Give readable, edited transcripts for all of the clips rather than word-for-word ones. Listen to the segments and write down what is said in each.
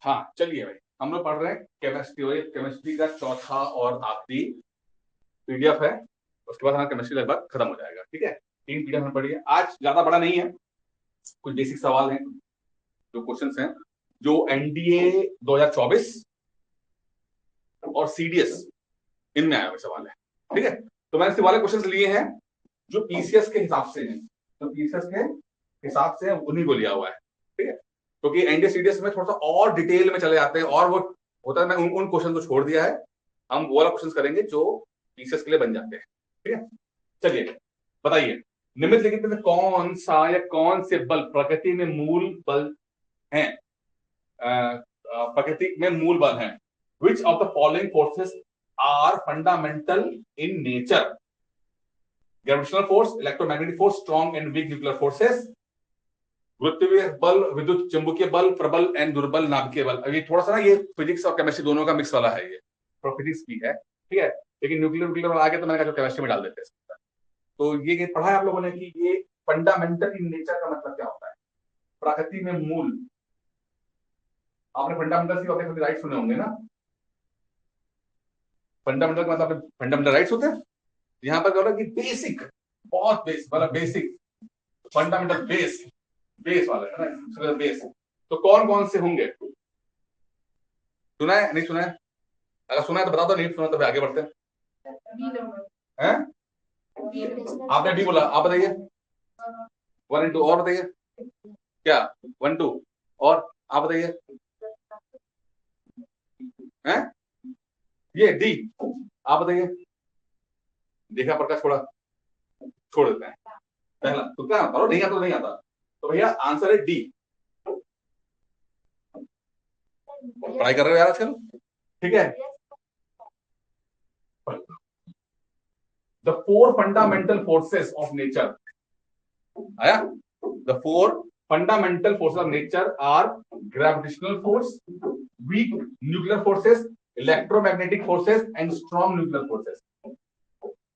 हाँ चलिए भाई, हम लोग पढ़ रहे हैं केमिस्ट्री। केमिस्ट्री का चौथा और आखिरी पीडीएफ है। उसके बाद हमारा केमिस्ट्री लगभग खत्म हो जाएगा। ठीक है, 3 पीडीएफ हम पढ़िए। आज ज्यादा बड़ा नहीं है, कुछ बेसिक सवाल हैं, जो क्वेश्चंस हैं जो एनडीए 2024 और सीडीएस इनमें आए हुए सवाल है। ठीक है, तो मैंने सिर्फ वाले क्वेश्चंस लिए हैं जो पीसीएस के हिसाब से हैं, तो पीसीएस के हिसाब से उन्हीं को लिया हुआ है। ठीक है, क्योंकि एनडीए सीडीएस में थोड़ा सा और डिटेल में चले जाते हैं और वो होता है, मैं उन क्वेश्चन को छोड़ दिया है। हम वो वाला क्वेश्चन करेंगे जो पीसीएस के लिए बन जाते हैं। ठीक है, चलिए बताइए, निम्नलिखित में कौन सा या कौन से बल प्रकृति में मूल बल हैं? प्रकृति में मूल बल हैं। Which of the following forces are fundamental in nature? Gravitational force, electromagnetic force, strong and weak nuclear forces, गुरुत्वीय बल, विद्युत चुंबकीय बल, प्रबल एंड दुर्बल नाभिकीय बल। अभी थोड़ा सा ना ये फिजिक्स और केमिस्ट्री दोनों का मिक्स वाला है, ये थोड़ा फिजिक्स भी है। ठीक है, लेकिन न्यूक्लियर वाला आ गया तो मैंने कहा केमिस्ट्री में डाल देते हैं। तो ये पढ़ा है आप लोगों ने कि ये फंडामेंटल इन नेचर का मतलब क्या होता है? प्रकृति में मूल। आपने फंडामेंटल की अपने राइट सुने होंगे ना? फंडामेंटल का मतलब फंडामेंटल राइट्स होते हैं। यहाँ पर क्या होता है कि बेसिक, बहुत बेस वाला बेसिक, फंडामेंटल बेस, बेस वाला है ना, बेस। तो कौन कौन से होंगे? सुना है नहीं सुना है? अगर सुना है तो बता दो, नहीं सुना तो आगे बढ़ते हैं। आपने भी बोला, आप बताइए 1 and 2 और बताइए क्या 1 2 और आप बताइए हैं? ये डी, आप बताइए। देखा प्रकाश थोड़ा छोड़ देते हैं पहला, तो क्या करो, नहीं आता तो नहीं आता। तो भैया आंसर है डी। पढ़ाई कर रहे हो यार आजकल? ठीक है, the 4 fundamental forces of nature आया। The 4 fundamental forces of nature are gravitational force, weak nuclear forces, electromagnetic forces and strong nuclear forces.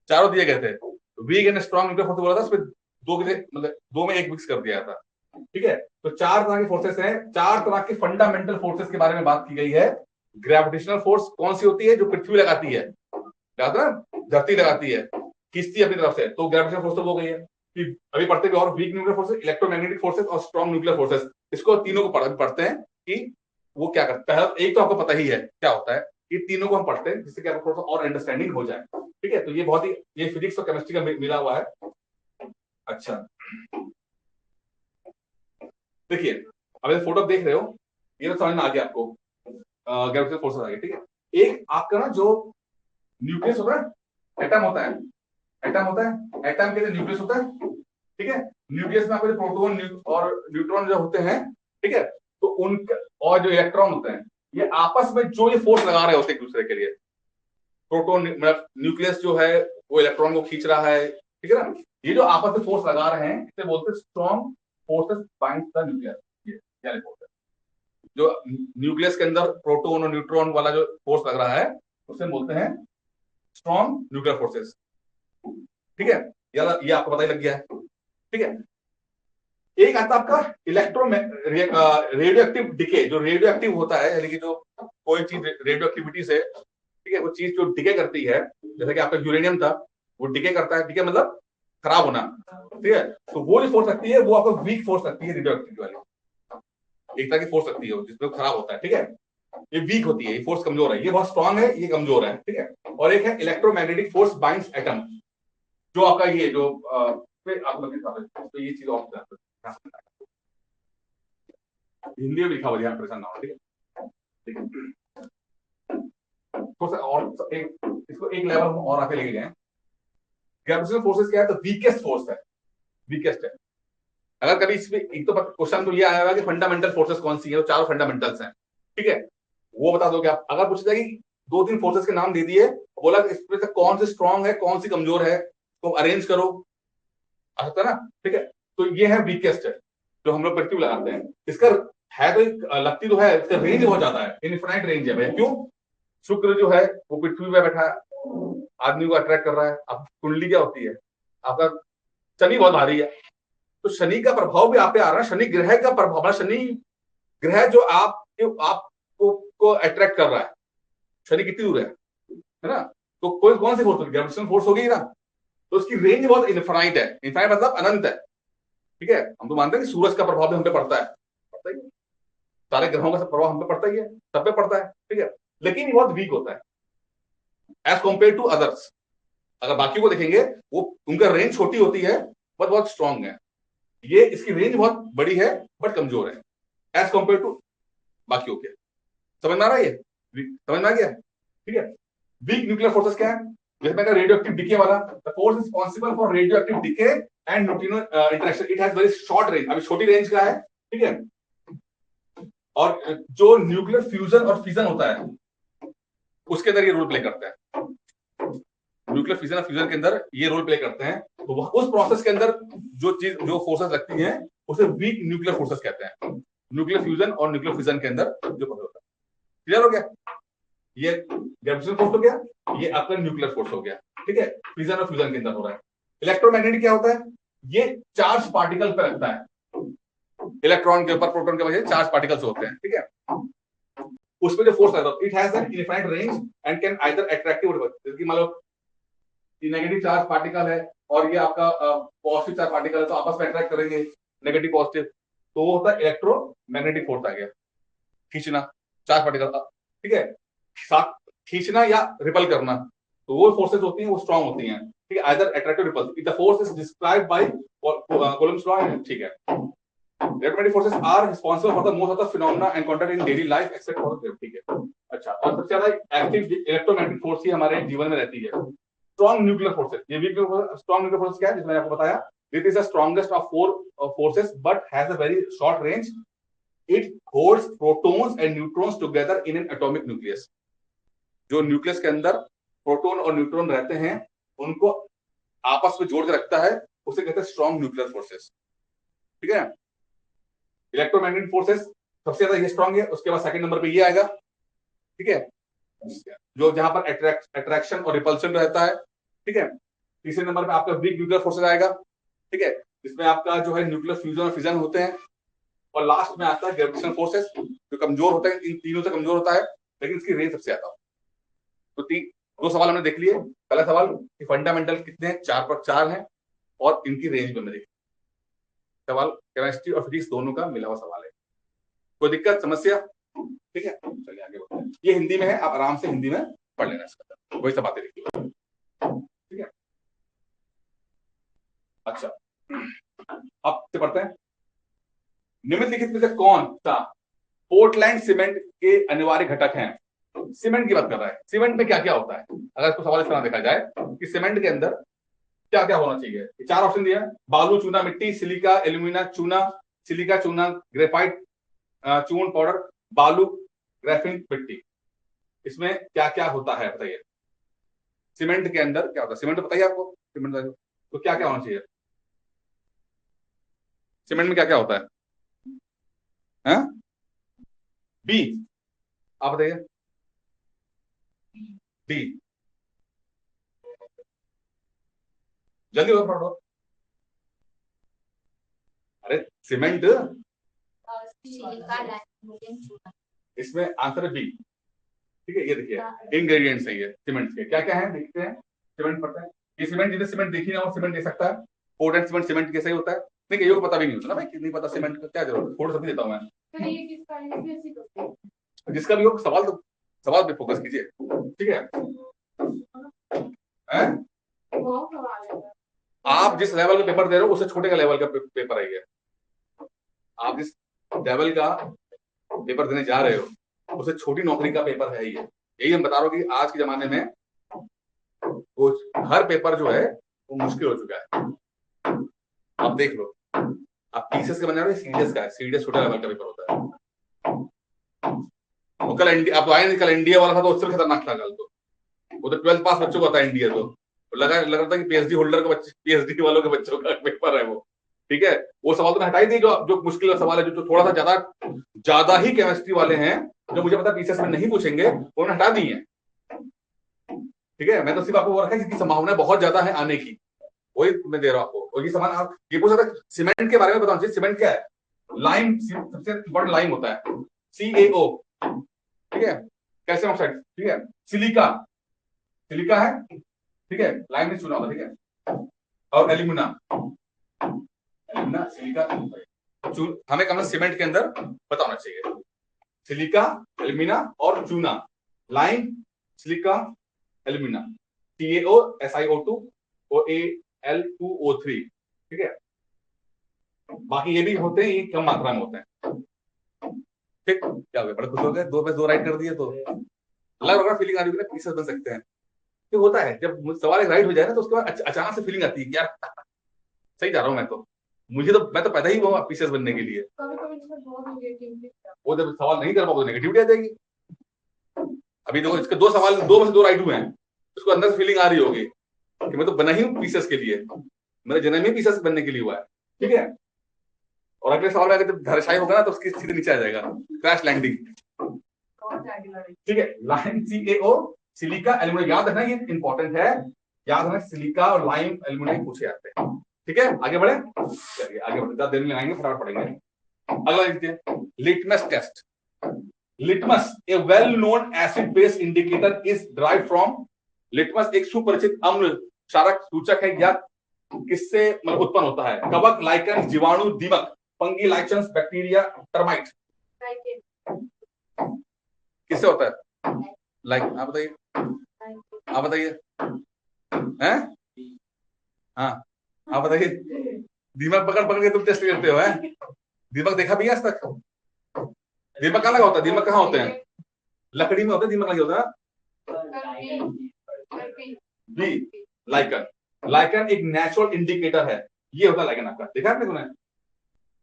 चारों दिए गए थे। Weak and strong nuclear force बोला था, उसमें दो के मतलब दो में एक मिक्स कर दिया था। ठीक है, तो 4 तरह के फोर्सेस हैं, 4 तरह के फंडामेंटल फोर्सेस के बारे में बात की गई है। ग्रेविटेशनल फोर्स कौन सी होती है? जो पृथ्वी लगाती है, धरती लगाती है, खींचती है अपनी तरफ से, तो ग्रेविटेशनल फोर्स तो हो गई है। कि अभी पढ़ते भी और week nuclear forces, electromagnetic forces और स्ट्रॉन्ग न्यूक्लियर फोर्सेस, इसको तीनों को पढ़ते हैं कि वो क्या करता है। एक तो आपको पता ही है क्या होता है, ये तीनों को हम पढ़ते हैं जिससे कि आपको थोड़ा सा और अंडरस्टैंडिंग हो जाए। ठीक है, तो ये बहुत ही, ये फिजिक्स और केमिस्ट्री का मिला हुआ है। अच्छा देखिए, अब ये फोटो देख रहे हो, ये तो समझ में आ गया आपको, ग्रेविटेशनल फोर्सेस आ गए। ठीक है, एक आपका ना जो न्यूक्लियस होता है, एटम होता है, एटम होता है, एटम के न्यूक्लियस होता है। ठीक है, न्यूक्लियस में आपके जो प्रोटॉन और न्यूट्रॉन जो होते हैं, ठीक है, तो उनका और जो इलेक्ट्रॉन होते हैं, ये आपस में जो ये फोर्स लगा रहे होते हैं एक दूसरे के लिए। प्रोटॉन मतलब न्यूक्लियस जो है वो इलेक्ट्रॉन को खींच रहा है, ठीक है ना। ये जो आपस में फोर्स लगा रहे हैं इसे बोलते हैं strong forces bind the nucleus. ये जो न्यूक्लियस के अंदर प्रोटॉन और न्यूट्रॉन वाला जो फोर्स लग रहा है उसे बोलते हैं स्ट्रॉन्ग न्यूक्लियर फोर्सेस। ठीक है, ये आपको पता ही लग गया है। ठीक है, एक आता आपका इलेक्ट्रो रेडियो एक्टिव डिके। जो रेडियो एक्टिव होता है, यानी कि जो कोई चीज रेडियो एक्टिविटी से, ठीक है, वो चीज जो डिके करती है, जैसे कि आपका यूरेनियम था, वो डिके करता है, डिके मतलब खराब होना। ठीक है, तो वो जो फोर्स लगती है वो आपको वीक फोर्स लगती है, रेडियो एक्टिविटी वाली एक तरह की फोर्स लगती है जिसमें खराब होता है। ठीक है, ये वीक होती है, ये फोर्स कमजोर है, ये बहुत स्ट्रांग है, ये कमजोर है। ठीक है, और एक है इलेक्ट्रोमैग्नेटिक फोर्स बाइंड्स एटम, जो आपका ये जो तो ये चीज और हिंदी में लिखा हुआ है, परेशान ना हो। ठीक है, थोड़ा सा और इसको एक लेवल हम और आके लेके जाए। ग्रेविटेशनल फोर्सेस क्या है? तो वीकेस्ट फोर्स है, वीकेस्ट है। अगर कभी इसमें एक तो क्वेश्चन तो ये आया हुआ कि फंडामेंटल फोर्सेस कौन सी है, तो 4 फंडामेंटल्स हैं। ठीक है, वो बता दोगे आप। अगर पूछा जाए कि 2-3 फोर्सेस के नाम दे दिए, बोला इसमें से कौन सी स्ट्रांग है कौन सी कमजोर है, तो अरेंज करो, आ सकता है ना। ठीक है, तो ये है वीकेस्ट है, जो हम लोग पृथ्वी लगाते हैं। इसका है तो लगती तो है, इसका रेंज बहुत ज्यादा है, इनफिनाइट रेंज है भैया। क्यों? शुक्र जो है वो पृथ्वी पे बैठा है, आदमी को अट्रैक्ट कर रहा है। अब कुंडली क्या होती है आपका? शनि बहुत भारी है, तो शनि का प्रभाव भी आप पे आ रहा है। शनि ग्रह का प्रभाव, शनि ग्रह जो आप को अट्रैक्ट कर रहा है, शनि कितनी दूर है ना, तो कोई कौन सी फोर्स होगी, ग्रेविटेशनल फोर्स होगी ना, तो उसकी रेंज बहुत इनफाइनाइट है, इनफाइनाइट मतलब अनंत है, ठीक है। हम तो मानते हैं कि सूरज का प्रभाव भी हम पे पड़ता है, सारे ग्रहों का प्रभाव हम पे पड़ता ही है, सब पे पड़ता है, ठीक है, लेकिन ये बहुत वीक होता है एज कम्पेयर टू अदर्स। अगर बाकी को देखेंगे वो उनका रेंज छोटी होती है बट बहुत स्ट्रांग है, ये इसकी रेंज बहुत बड़ी है बट कमजोर है एज कम्पेयर टू बाकी के। समझ में आ रहा है, ये समझ में आ गया, ठीक है। वीक न्यूक्लियर फोर्सेस क्या है, जैसे मैंने रेडियो एक्टिव डिके वाला, the force responsible for radio active decay and neutrino interaction, it has very short range, अभी छोटी रेंज का है, ठीक है। और जो न्यूक्लियर फ्यूजन और फिजन होता है उसके अंदर ये रोल प्ले करता है, न्यूक्लियर फिजन और फ्यूजन के अंदर ये रोल प्ले करते हैं, तो उस प्रोसेस के अंदर जो फोर्सेस लगती हैं उसे वीक न्यूक्लियर फोर्सेस कहते हैं, न्यूक्लियर फ्यूजन और न्यूक्लियर फिजन के अंदर जो प्रोसेस होता है। क्लियर हो गया, ये ग्रेविटेशनल फोर्स हो गया, ये आपका न्यूक्लियर फोर्स हो गया, ठीक है, फिजन और फ्यूजन के अंदर हो रहा है। इलेक्ट्रोमैग्नेटिक क्या होता है, ये चार्ज पार्टिकल पे लगता है, इलेक्ट्रॉन के ऊपर प्रोटॉन के वजह चार्ज पार्टिकल्स होते हैं, ठीक है, उसमें जो फोर्स लगता है it has an infinite range and can either attractive, जैसे मान लो नेगेटिव चार्ज पार्टिकल है और ये आपका पॉजिटिव चार्ज पार्टिकल है, तो आपस में अट्रैक्ट करेंगे नेगेटिव पॉजिटिव, तो वो होता है इलेक्ट्रोमैग्नेटिक फोर्स आ गया, खींचना चार्ज पार्टिकल, ठीक है, साथ खींचना या रिपल करना, तो वो फोर्सेस होती हैं वो स्ट्रांग होती हैं, ठीक है, either attractive repulsive, if the force is described bye Coulomb's law, ठीक है। Electromagnetic forces are responsible for the most of the phenomena encountered in daily life except for the, ठीक है। अच्छा, और सबसे ज्यादा एक्टिव इलेक्ट्रोमैग्नेटिक फोर्स ही हमारे जीवन में रहती है। स्ट्रॉन्ग न्यूक्लियर फोर्सेस, ये वीक स्ट्रॉन्ग न्यूक्लियर फोर्सेस क्या है, जिसमें आपको बताया, it is the strongest of four forces but has a very short range, it holds protons and neutrons together in an atomic nucleus, जो न्यूक्लियस के अंदर proton और न्यूट्रॉन रहते हैं उनको आपस में जोड़ के रखता है, उसे कहते हैं स्ट्रॉन्ग न्यूक्लियर फोर्सेस, ठीक है। इलेक्ट्रोमैग्नेटिक फोर्सेस सबसे ज्यादा ये स्ट्रांग है, उसके बाद सेकंड नंबर पे ये आएगा, ठीक है, जो जहां पर अट्रैक्शन और रिपल्शन रहता है, ठीक है। तीसरे नंबर पे आपका वीक न्यूक्लियर फोर्सेस आएगा, ठीक है, इसमें आपका जो है न्यूक्लियर फ्यूजन और फिजन होते हैं, और लास्ट में आता है ग्रेविटेशनल फोर्सेस, जो कमजोर होता है, इन तीनों से कमजोर होता है लेकिन इसकी रेंज सबसे ज्यादा। तो दो सवाल हमने देख लिए, पहला सवाल कि फंडामेंटल कितने हैं, 4 पर 4 हैं और इनकी रेंज भी हमने देखी, सवाल केमिस्ट्री और फिजिक्स दोनों का मिला हुआ सवाल है, कोई दिक्कत समस्या, ठीक है, चलिए आगे बढ़ते हैं। ये हिंदी में है, आप आराम से हिंदी में पढ़ लेना, इसका वही सब बातें लिखी, ठीक है। अच्छा, अब से पढ़ते हैं, निम्नलिखित में से कौन सा पोर्टलैंड सीमेंट के अनिवार्य घटक हैं, सीमेंट की बात कर रहा है, सीमेंट में क्या क्या होता है, अगर इसको सवाल इस तरह देखा जाए कि सीमेंट के अंदर क्या क्या होना चाहिए, 4 ऑप्शन दिया है, बालू, चूना, मिट्टी, सिलिका, एल्यूमिना, चूना, सिलिका, चूना, ग्रेफाइट, चून पाउडर, बालू, ग्रेफिन, मिट्टी, इसमें क्या क्या होता है बताइए, सीमेंट के अंदर क्या होता है, सीमेंट तो बताइए आपको, सीमेंट तो क्या क्या होना चाहिए, सीमेंट में क्या क्या होता है, बी, आप बताइए, डी, जल्दी बताओ, अरे सीमेंट, इसमें आंसर है बी, ठीक है, ये देखिए इंग्रेडिएंट्स है ये सीमेंट के क्या क्या है, देखते हैं, सीमेंट पड़ता है, ये सीमेंट जिसे सीमेंट देखी ना वो सीमेंट दे सकता है, पोर्टलैंड सीमेंट सीमेंट कैसे ही होता है, नहीं ये को पता भी नहीं होता ना भाई, नहीं पता सीमेंट का क्या जरूरत है, फोटो सब देता हूं मैं, जिसका भी हो, सवाल पे फोकस कीजिए, ठीक है, आप जिस लेवल का पेपर दे रहे हो उससे छोटे का लेवल का पेपर है ये, आप जिस लेवल का पेपर देने जा रहे हो उससे छोटी नौकरी का पेपर है ये, यही हम बता रहे हो कि आज के जमाने में वो हर पेपर जो है वो मुश्किल हो चुका है, आप देख लो, आप पीसीएस का बना रहे हो, सीडीएस का है, सीडीएस छोटा लेवल का पेपर होता है, वो कल आप तो आए नहीं, कल एनडीए वाला था तो उससे खतरनाक था, कल तो वो तो 12th पास बच्चों का था एनडीए, तो लग रहा था कि पीएचडी होल्डर के बच्चे, पीएचडी वालों के बच्चों का पेपर है वो, ठीक है, वो सवाल तो मैं हटा ही दी, जो मुश्किल सवाल है, जो थोड़ा सा ज्यादा ही केमिस्ट्री वाले हैं, जो मुझे पता पीसीएस में नहीं पूछेंगे, उन्होंने हटा दी है, ठीक है, मैं तो सिर्फ आपको रखा इसकी संभावना बहुत ज्यादा है आने की, वही मैं दे रहा हूं आपको, और ये सवाल आप ये पूछ सकते, सीमेंट के बारे में बताऊं, सीमेंट क्या है, लाइम, सबसे इंपॉर्टेंट लाइम होता है, CaO, ठीक है, कैल्शियम ऑक्साइड, ठीक है, सिलिका, सिलिका है, ठीक है, लाइम में चुना होता, ठीक है, और एल्यूमिना, एल्यूमिना, सिलिका, हमें कम सीमेंट के अंदर पता होना चाहिए, सिलिका, एल्यूमिना और चूना, lime, silica, alumina, TaO, SiO2, OAl2O3, ठीक है, बाकी ये भी होते हैं, ये कम मात्रा में होते हैं, ठीक, क्या हो गया, बड़े खुश हो गए, 2 पे 2 राइट कर दिए तो अलग अलग फीलिंग आ रही है, पीसेस बन सकते हैं, तो होता है जब सवाल एक राइट हो जाए ना तो उसके बाद अचानक से फीलिंग आती है कि यार सही जा रहा हूँ मैं तो, मैं तो पैदा ही हुआ पीसेस बनने के लिए, वो जब सवाल नहीं कर पाओ तो नेगेटिविटी आ जाएगी। अभी देखो इसके 2 सवाल, 2 में से 2 राइट हुए हैं, उसको अंदर से फीलिंग आ रही होगी कि मैं तो बना ही हूँ पीसेस के लिए, मेरा जन्म ही पीसेस बनने के लिए हुआ है, ठीक है, और अगले सवाल में अगर जब धराशायी होगा ना तो उसकी सीधे नीचे आ जाएगा, क्रैश लैंडिंग, ठीक है, लाइम, CaO, सिलिका, एल्यूमिनियम, याद रखना ये इंपॉर्टेंट है, याद रखना सिलिका और लाइम एल्यूमिनियम पूछे जाते हैं, ठीक है, आगे बढ़े, चलिए आगे बढ़े, 10 दिन में आएंगे, फटाफट पढ़ेंगे। अगला देखिए, litmus test, litmus a well known acid base indicator is derived from, litmus एक सुपरिचित अम्ल क्षारक सूचक है, या किससे मतलब उत्पन्न होता है, कवक, लाइकन, जीवाणु, दीमक, फंगी, लाइचन्स, बैक्टीरिया, टर्माइट, किससे होता है, लाइक, आप बताइए, आप बताइए, हैं, हाँ आप बताइए, दीमक पकड़ पकड़ के तुम टेस्ट करते हो, है, दीमक देखा भी है आज तक, दीमक कहाँ लगा होता है, दीमक कहाँ होते हैं, लकड़ी में होता है दीमक, लगे होता है बी, लाइकन, लाइकन एक नेचुरल इंडिकेटर है, ये होता है लाइकन आपका, देखा आपने सुना है,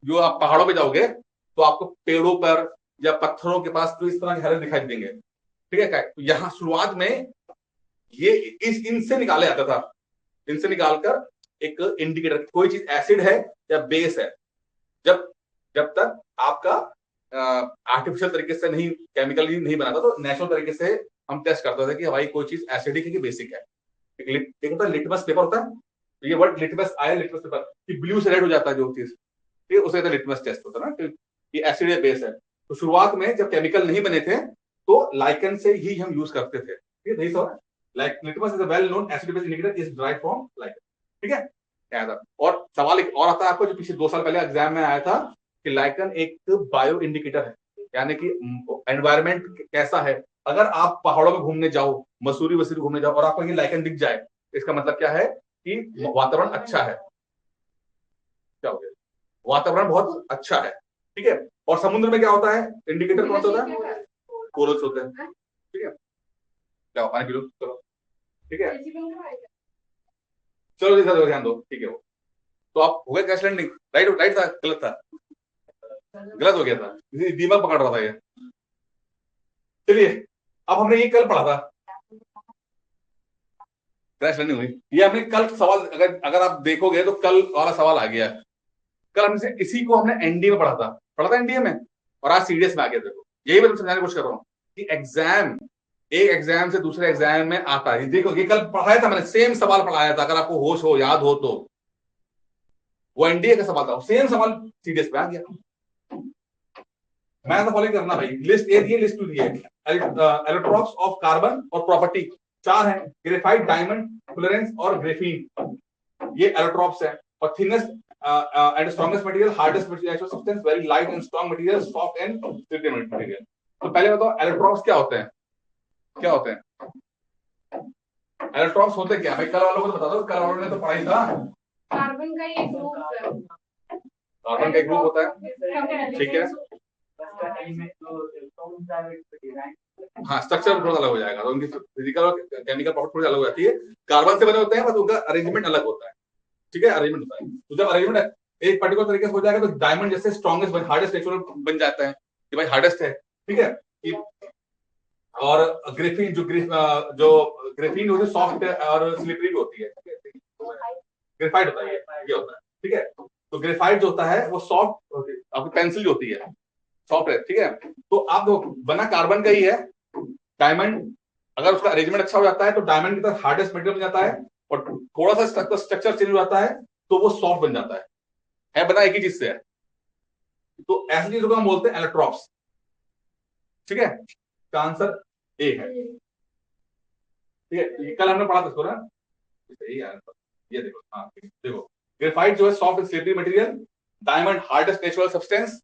जो आप पहाड़ों पे जाओगे तो आपको पेड़ों पर या पत्थरों के पास तो इस तरह के हरे दिखाई देंगे, ठीक है, तो यहाँ शुरुआत में ये इनसे निकाले जाता था, इनसे निकालकर एक इंडिकेटर, कोई चीज एसिड है या बेस है, जब जब तक आपका आर्टिफिशियल तरीके से नहीं, केमिकली नहीं बना था, तो नेचुरल तरीके से हम टेस्ट करते थे कि भाई कोई चीज एसिडिक है कि बेसिक है, एक होता है लिटमस पेपर होता है, तो ये वर्ड लिटमस आया, लिटमस पेपर कि ब्लू से रेड हो जाता है जो चीज, ठीक है, उसे लिटमस टेस्ट होता है ना, कि एसिड या बेस है, तो शुरुआत में जब केमिकल नहीं बने थे तो लाइकन से ही हम यूज करते थे, ठीक है, like litmus is a well known acid base indicator is derived from lichen, ठीक है, क्या था, और सवाल एक और आता है आपको जो पिछले 2 साल पहले एग्जाम में आया था कि लाइकन एक बायो इंडिकेटर है, यानी कि एनवायरमेंट कैसा है, अगर आप पहाड़ों में घूमने जाओ, मसूरी वसूरी घूमने जाओ और आपको ये लाइकन दिख जाए, इसका मतलब क्या है कि वातावरण अच्छा है, क्या हो गया, वातावरण बहुत अच्छा है, ठीक है, और समुद्र में क्या होता है, इंडिकेटर कौन सा होता है, कोरल्स होते हैं, ठीक है, क्या पानी पी लो, चलो, ठीक है, चलो जैसा ध्यान दो, ठीक है, वो तो आप हो गए क्रैश लैंडिंग, राइट, राइट था, गलत था, गलत हो गया था, दिमाग पकड़ रहा था ये, चलिए अब हमने ये कल पढ़ा था, क्रैश लैंडिंग हुई, ये हमने कल सवाल, अगर आप देखोगे तो कल वाला सवाल आ गया, कल हमने इसी को हमने एनडीए में पढ़ा था एनडीए में, और आज सीडीएस में आ गया, देखो यही मैं तुम समझाने की कोशिश कर रहा हूँ कि एग्जाम, एक एग्जाम से दूसरे एग्जाम में आता है, देखो ये कल पढ़ाया था मैंने, सेम सवाल पढ़ाया था, अगर आपको होश हो, याद हो तो, वो एनडीए का सवाल था, सेम सवाल सीडीएस पे आ गया, मैं तो फॉलो करना भाई, लिस्ट ए दी है, लिस्ट 2 दी है, इलेक्ट्रॉन्स ऑफ कार्बन और प्रॉपर्टी 4 है, ग्रेफाइट, डायमंड, फ्लोरेंस और ग्रेफीन, ये इलेक्ट्रॉन्स है, और thinnest and strongest material, hardest material substance, very light and strong material, soft and silkie material, तो पहले बताओ इलेक्ट्रॉन्स क्या होते हैं, क्या होते हैं इलेक्ट्रॉन्स होते क्या, भाई कल वालों को तो बता दो, कल वालों ने तो पढ़ाई था, कार्बन का एक ग्रुप है, कार्बन का एक ग्रुप होता है, ठीक है, हाँ स्ट्रक्चर थोड़ा अलग हो जाएगा, तो उनकी फिजिकल और केमिकल प्रॉपर्टी थोड़ी अलग हो जाती है, कार्बन से बने होते हैं, बस उनका अरेंजमेंट अलग होता है, ठीक है, अरेंजमेंट होता है, तो जब अरेंजमेंट एक पर्टिकुलर तरीके से हो जाएगा तो डायमंड जैसे स्ट्रॉन्गेस्ट हार्डेस्ट नेचुरल बन जाता है कि भाई हार्डेस्ट है, ठीक है, और ग्रेफीन जो ग्रेफीन होती है सॉफ्ट और स्लिपरी भी होती है, ग्रेफाइट होता है, ये होता है, ठीक है, तो ग्रेफाइट जो होता है वो सॉफ्ट, आपकी पेंसिल जो होती है सॉफ्ट है, ठीक है, तो आप बना कार्बन का ही है, डायमंड अगर उसका अरेंजमेंट अच्छा हो जाता है तो डायमंड की तरह हार्डेस्ट मटेरियल बन जाता है, और थोड़ा सा स्ट्रक्चर चेंज हो जाता है तो वो सॉफ्ट बन जाता है बना एक ही चीज से है, तो ऐसी चीजों को हम बोलते हैं इलेक्ट्रॉन्स, ठीक है, का आंसर ए है। ठीक है, ये कल हमने पढ़ा था इसको ना, सही है आंसर। ये देखो, हाँ देखो, ग्रेफाइट जो है soft slippery material, diamond hardest natural substance,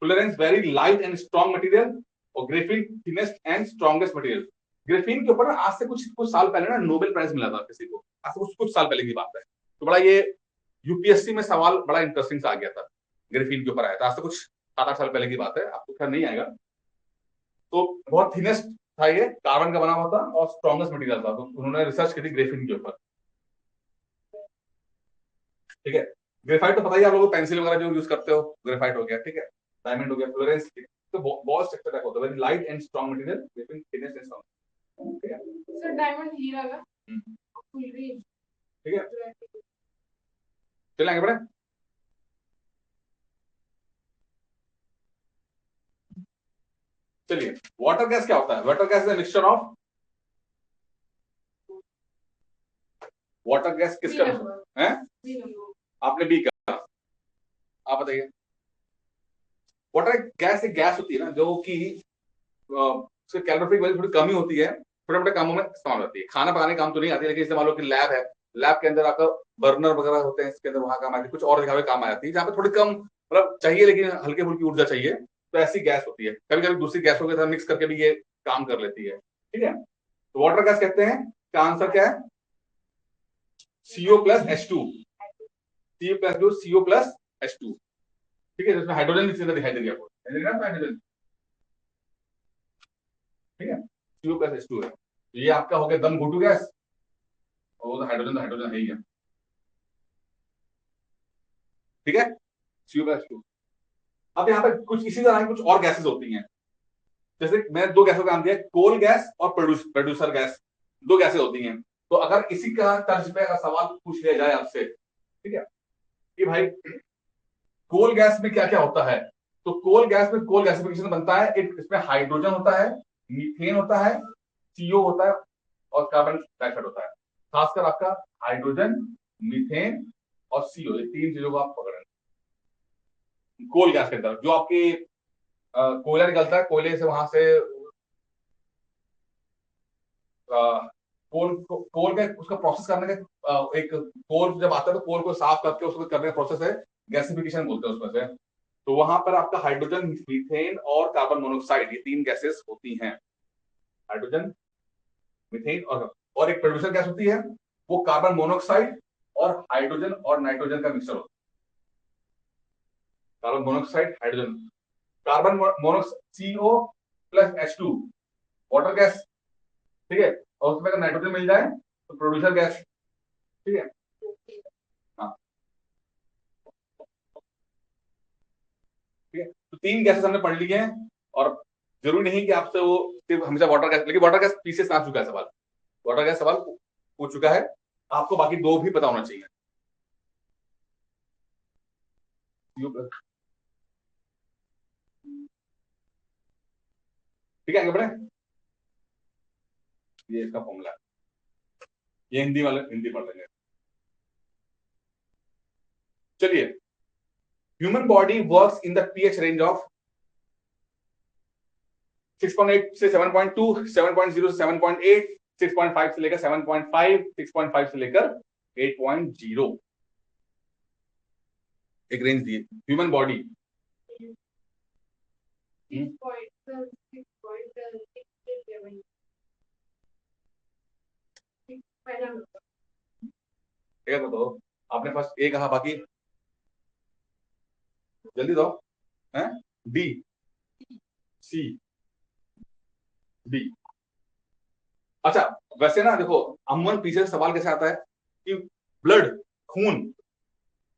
tolerance very light and strong material, और graphene thinnest and strongest material. Graphene के ऊपर ना आज से कुछ कुछ साल पहले ना नोबेल प्राइज मिला था किसी को, आज से कुछ साल पहले की बात है। तो बड़ा ये यूपीएससी में सवाल बड़ा इंटरेस्टिंग सा आ गया था, ग्रेफिन के ऊपर आया था, आज से कुछ 7-8 साल पहले की बात है, आपको खैर नहीं आएगा। तो बहुत थिनेस्ट था, ये कार्बन का बना हुआ था और स्ट्रॉन्गेस्ट मटेरियल था, तो उन्होंने रिसर्च की थी ग्रेफिन के ऊपर। ठीक है, ग्रेफाइट तो पता ही आप लोगों को, पेंसिल वगैरह जो यूज करते हो, ग्रेफाइट हो गया, ठीक है, डायमंड हो गया, फ्लोरेंस, तो बहुत स्ट्रक्चर टाइप होता है, very light and strong material, Graafian thinnest and strong. ठीक है सर डायमंड हीरा का फुल रेंज। ठीक है, चलें आगे बढ़े। चलिए, वाटर गैस क्या होता है? Water gas is mixture of, water gas किसका है? आपने बी कहा, आप बताइए। वाटर गैस एक गैस होती है ना जो कि उसके कैलोरीफिक वैल्यू थोड़ी कम ही होती है, छोटे मोटे कामों में इस्तेमाल होती है, खाना पकाने काम तो नहीं आती, लेकिन इस्तेमाल हो कि लैब है, लैब के अंदर आपका बर्नर वगैरह होते हैं, इसके अंदर वहां काम आती है, कुछ और दिखावे काम आ जाती है, जहाँ पे थोड़ी कम मतलब चाहिए लेकिन हल्की फुल्की ऊर्जा चाहिए, तो ऐसी गैस होती है। कभी कभी दूसरी गैसों के साथ मिक्स करके भी ये काम कर लेती है। ठीक है, तो वाटर गैस कहते हैं, का आंसर क्या है? CO plus H2, CO plus जो CO प्लस H2। ठीक है, जिसमें हाइड्रोजन भी दिखाई दे रही है आपको, हाइड्रोजन। ठीक है, CO प्लस H2 है, तो ये आपका हो गया दम घुटू गैस, और हाइड्रोजन तो हाइड्रोजन है ही है। ठीक है, CO प्लस H2। अब यहाँ पे कुछ इसी तरह की कुछ और गैसेस होती हैं, जैसे मैंने दो गैसों का नाम दिया, कोल गैस और प्रोड्यूसर गैस, दो गैसें होती हैं। तो अगर इसी का तर्ज पे अगर सवाल पूछ लिया जाए आपसे, ठीक है, कि भाई कोल गैस में क्या क्या होता है, तो कोल गैस में कोल गैसिफिकेशन बनता है, इसमें हाइड्रोजन होता है, मीथेन होता है, CO होता है, और कार्बन डाइऑक्साइड होता है। खासकर आपका हाइड्रोजन, मीथेन और CO, ये तीन चीजों को आप पकड़ें कोल गैस के अंदर। जो आपकी कोयला निकलता है, कोयले से वहां से कोल कोल का उसका प्रोसेस करने का एक कोल जब आता है तो कोल को साफ करके उसको करने का प्रोसेस है गैसिफिकेशन बोलते हैं उसमें से। तो वहां पर आपका हाइड्रोजन, मीथेन और कार्बन मोनोऑक्साइड, ये तीन गैसेस होती हैं, हाइड्रोजन, मीथेन और एक प्रोड्यूसर गैस होती है, वो कार्बन मोनोऑक्साइड और हाइड्रोजन और नाइट्रोजन का मिक्सचर होता है। Carbon monoxide, hydrogen, carbon monoxide CO plus H2 water gas. ठीक है, और उसमें अगर नाइट्रोजन मिल जाए तो प्रोड्यूसर गैस। ठीक है, हाँ, ठीक है, तो तीन गैसेस हमने पढ़ ली हैं, और जरूरी नहीं कि आपसे वो सिर्फ हमेशा वाटर गैस, लेकिन वाटर गैस पीछे से आ चुका है सवाल, वाटर गैस सवाल पूछ चुका है, आपको बाकी दो भी पता होना चाहिए। ठीक है, आगे बढ़े। ये इसका फॉर्मूला है, ये हिंदी वाले हिंदी पढ़ लेंगे। चलिए, human body works in the pH range of 6.8 से 7.2, 7.0 से 7.8, 6.5 से लेकर 7.5, 6.5 से लेकर 8.0, एक रेंज दी ह्यूमन बॉडी। ठीक है, तो आपने फर्स्ट ए कहा, बाकी जल्दी दो, हैं? डी, सी, डी। अच्छा, वैसे ना देखो, अमूमन पीछे सवाल कैसे आता है कि ब्लड, खून,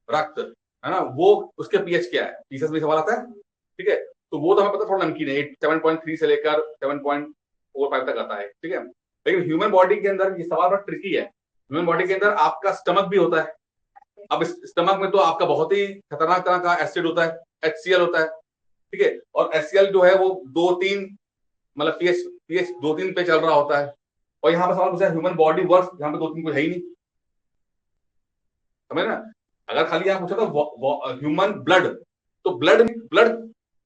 रक्त, है ना, वो उसके पीएच क्या है, पीछे भी सवाल आता है। ठीक है, तो वो तो हमें पता, थोड़ा नमकीन है, 7.3 से लेकर 7.45 तक आता है। ठीक है, लेकिन ह्यूमन बॉडी के अंदर ये सवाल बड़ा ट्रिकी है। ह्यूमन बॉडी के अंदर आपका स्टमक भी होता है। अब इस स्टमक में तो आपका बहुत ही खतरनाक तरह का एसिड होता है, HCl होता है। ठीक है, और HCl जो है वो 2-3 मतलब पीएच 2-3 पे चल रहा होता है, और यहाँ पर सवाल पूछा ह्यूमन बॉडी वर्क, यहाँ पे 2-3 कुछ है ही नहीं, समझ ना। अगर खाली यहाँ पूछा था ह्यूमन ब्लड, तो ब्लड ब्लड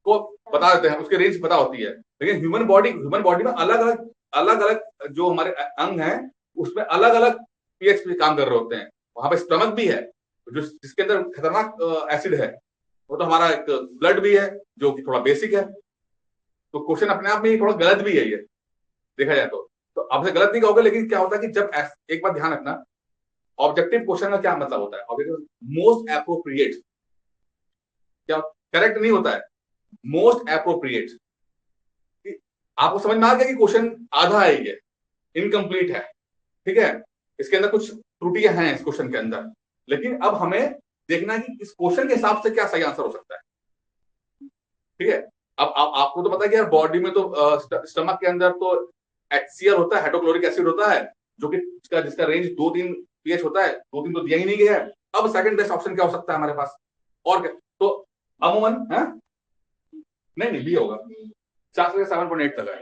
को बता देते हैं, उसकी रेंज पता होती है, लेकिन ह्यूमन बॉडी में अलग अलग जो हमारे अंग हैं उसमें अलग अलग पीएच पे काम कर रहे होते हैं। वहां पे स्टमक भी है जो जिसके अंदर खतरनाक एसिड है, वो तो हमारा एक ब्लड भी है जो कि थोड़ा बेसिक है। तो क्वेश्चन अपने आप में थोड़ा गलत भी है ये देखा जाए तो आपसे गलत नहीं कहोगे, लेकिन क्या होता है कि जब एक बात ध्यान रखना, ऑब्जेक्टिव क्वेश्चन का क्या मतलब होता है? ऑब्जेक्टिव मोस्ट एप्रोप्रिएट, क्या करेक्ट नहीं होता है, मोस्ट एप्रोप्रिएट। आपको समझ में आ गया कि क्वेश्चन आधा है, ये इनकम्प्लीट है, ठीक है, इसके अंदर कुछ त्रुटियां हैं इस क्वेश्चन के अंदर, लेकिन अब हमें देखना है कि इस क्वेश्चन के हिसाब से क्या सही आंसर हो सकता है। ठीक है, अब आपको तो पता है कि यार बॉडी में तो स्टमक के अंदर तो HCl होता है, हाइड्रोक्लोरिक एसिड होता है, जो कि जिसका रेंज 2-3 pH होता है, 2-3 तो दिया ही नहीं गया है। अब सेकंड बेस्ट ऑप्शन क्या हो सकता है हमारे पास, और क्या? तो अमूमन है, नहीं बी होगा, 4 से 7.8 तक है,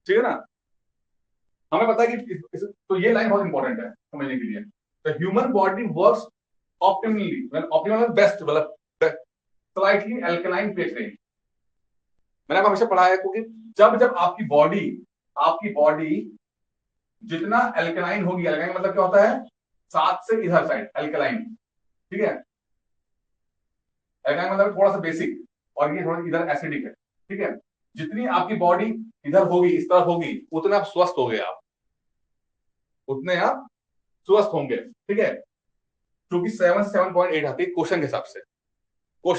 ठीक है ना। हमें पता है कि तो ये लाइन बहुत इंपॉर्टेंट है समझने के लिए। The human body works optimally when optimal best मतलब स्लाइटली अल्कलाइन pH रेंज। मैंने आपको हमेशा पढ़ा है क्योंकि जब जब आपकी बॉडी जितना अल्कलाइन होगी, अल्कलाइन मतलब क्या होता है, 7 से इधर साइड अल्कलाइन, ठीक है, अल्कलाइन मतलब थोड़ा सा बेसिक, और ये थोड़ा इधर एसिडिक है, ठीक है। जितनी आपकी बॉडी इधर होगी, इस तरफ होगी, उतना आप स्वस्थ हो गए, आप उतने आप स्वस्थ होंगे, ठीक है। क्योंकि 7.8 आती है क्वेश्चन के हिसाब से, 7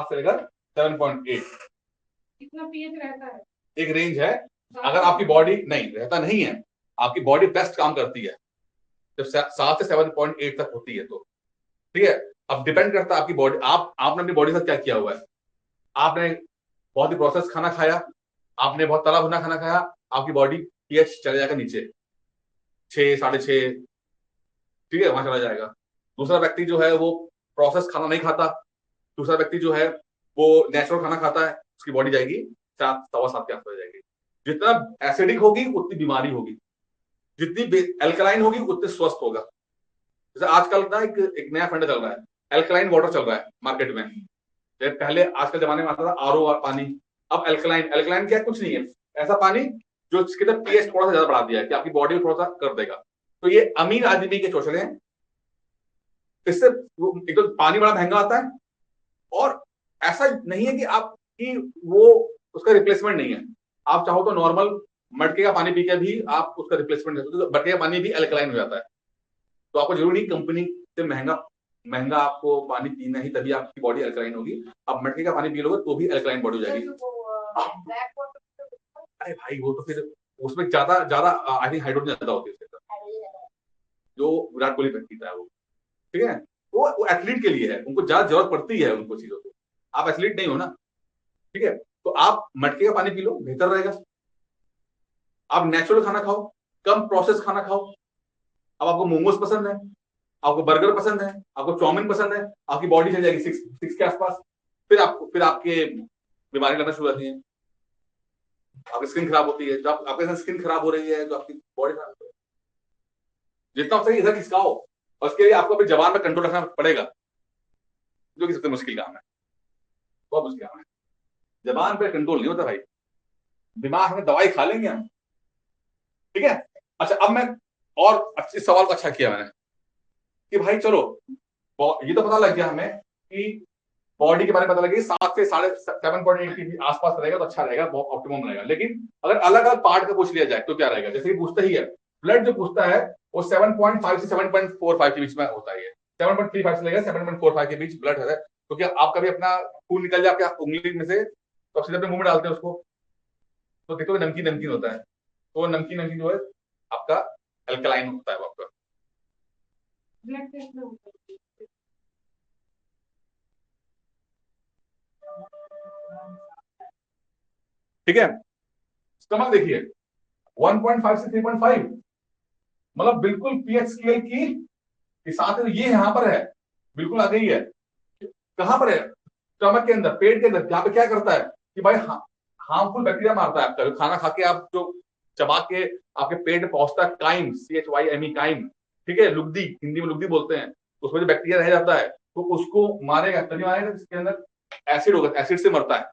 से लेकर 7.8 कितना पीएच रहता है, एक रेंज है। अगर आपकी बॉडी नहीं रहता नहीं है, आपकी बॉडी बेस्ट काम करती है जब 7 से 7.8 तक होती है, तो ठीक है। अब डिपेंड करता है आपकी बॉडी, आपने अपनी बॉडी के साथ क्या किया हुआ है। आपने बहुत ही प्रोसेस खाना खाया, आपने बहुत तला भुना खाना खाया, आपकी बॉडी पीएच चले जाएगा नीचे 6, 6.5, ठीक है, वहां चला जाएगा। दूसरा व्यक्ति जो है वो प्रोसेस खाना नहीं खाता, दूसरा व्यक्ति जो है वो नेचुरल खाना खाता है, उसकी बॉडी जाएगी 7, 7.25 के आसपास जाएगी। जितना एसिडिक होगी उतनी बीमारी होगी, जितनी एल्कलाइन होगी उतने स्वस्थ होगा। जैसे आजकल ना एक नया फंड चल रहा है, एल्कलाइन वाटर चल रहा है मार्केट में। पहले आजकल जमाने में आता था आरओ पानी, अब एल्कलाइन क्या, कुछ नहीं है, ऐसा पानी जो जिसके अंदर पीएच थोड़ा सा ज्यादा बढ़ा दिया है कि आपकी बॉडी को थोड़ा सा कर देगा। तो ये अमीर आदमी के चौचले हैं, इससे एक तो पानी बड़ा महंगा आता है, और ऐसा नहीं है कि आपकी वो उसका रिप्लेसमेंट नहीं है। आप चाहो तो नॉर्मल मटके का पानी पी के भी आप उसका रिप्लेसमेंट कर सकते हो, तो मटके का पानी भी अल्कलाइन हो जाता है। तो आपको जरूरी नहीं कंपनी से महंगा आपको पानी पीना ही तभी आपकी बॉडी अल्कलाइन होगी। आप मटके का पानी पी लोगे तो भी अल्कलाइन बॉडी हो जाएगी। अरे भाई वो तो फिर उसमें ज्यादा ज्यादा आई थिंक हाइड्रोजन ज्यादा होती है जो विराट कोहली पीता है वो, ठीक है। वो एथलीट के लिए है, उनको ज्यादा जरूरत पड़ती है उनको चीजों की, आप एथलीट नहीं हो ना, ठीक है। तो आप मटके का पानी पी लो, बेहतर रहेगा। आप नेचुरल खाना खाओ, कम प्रोसेस खाना खाओ। अब आपको मोमोज पसंद है, आपको बर्गर पसंद है, आपको चाउमीन पसंद है, आपकी बॉडी चल जाएगी 6 के आसपास, फिर आपके बीमारी लगना शुरू हो जाती है, आपकी स्किन खराब होती है। जब आपके स्किन खराब हो रही है तो आपकी बॉडी खराब हो रही है। जितना हो सके इधर खिसकाओ, और उसके लिए आपको अपनी जबान पर कंट्रोल रखना पड़ेगा, जो कि सबसे मुश्किल काम है, बहुत मुश्किल काम है। जबान पे कंट्रोल नहीं होता भाई, दिमाग में दवाई खा लेंगे हम, ठीक है। अच्छा अब मैं और इस सवाल को अच्छा किया मैंने कि भाई चलो ये तो पता लग गया हमें कि बॉडी के बारे में पता लगे 7 से 7.8 के आसपास रहेगा तो अच्छा रहेगा, बहुत ऑप्टिमम रहेगा। लेकिन अगर अलग अलग पार्ट का पूछ लिया जाए तो क्या रहेगा, जैसे कि पूछता ही है ब्लड जो पूछता है वो 7.5 से 7.45 के बीच में होता है। 7.35 से लेकर 7.45 के बीच ब्लड है, तो क्या आप कभी अपना खून निकल जाए आपके उंगली में से तो आप सीधे अपने मुंह में डालते हैं उसको, तो देखो नमकीन नमकीन होता है, तो नमकीन नमकीन जो है आपका अल्कलाइन होता है वो आपका। ब्लड टेस्ट में होता है। ठीक है, स्टमक देखिए 1.5 से 3.5, मतलब बिल्कुल पीएच स्केल की साथ है, ये यहां पर है, बिल्कुल आ गई है। कहां पर है, स्टमक के अंदर, पेट के अंदर, यहाँ पे क्या करता है कि भाई हार्मफुल बैक्टीरिया मारता है आपका, खाना खा के आप जो चबा के आपके पेट में पहुंचता है, काइम, CHYME काइम, ठीक है, लुगदी, हिंदी में लुगदी बोलते हैं, उसमें जो बैक्टीरिया रह जाता है तो उसको मारेगा, तभी मारेगा जिसके अंदर एसिड होगा, एसिड से मरता है,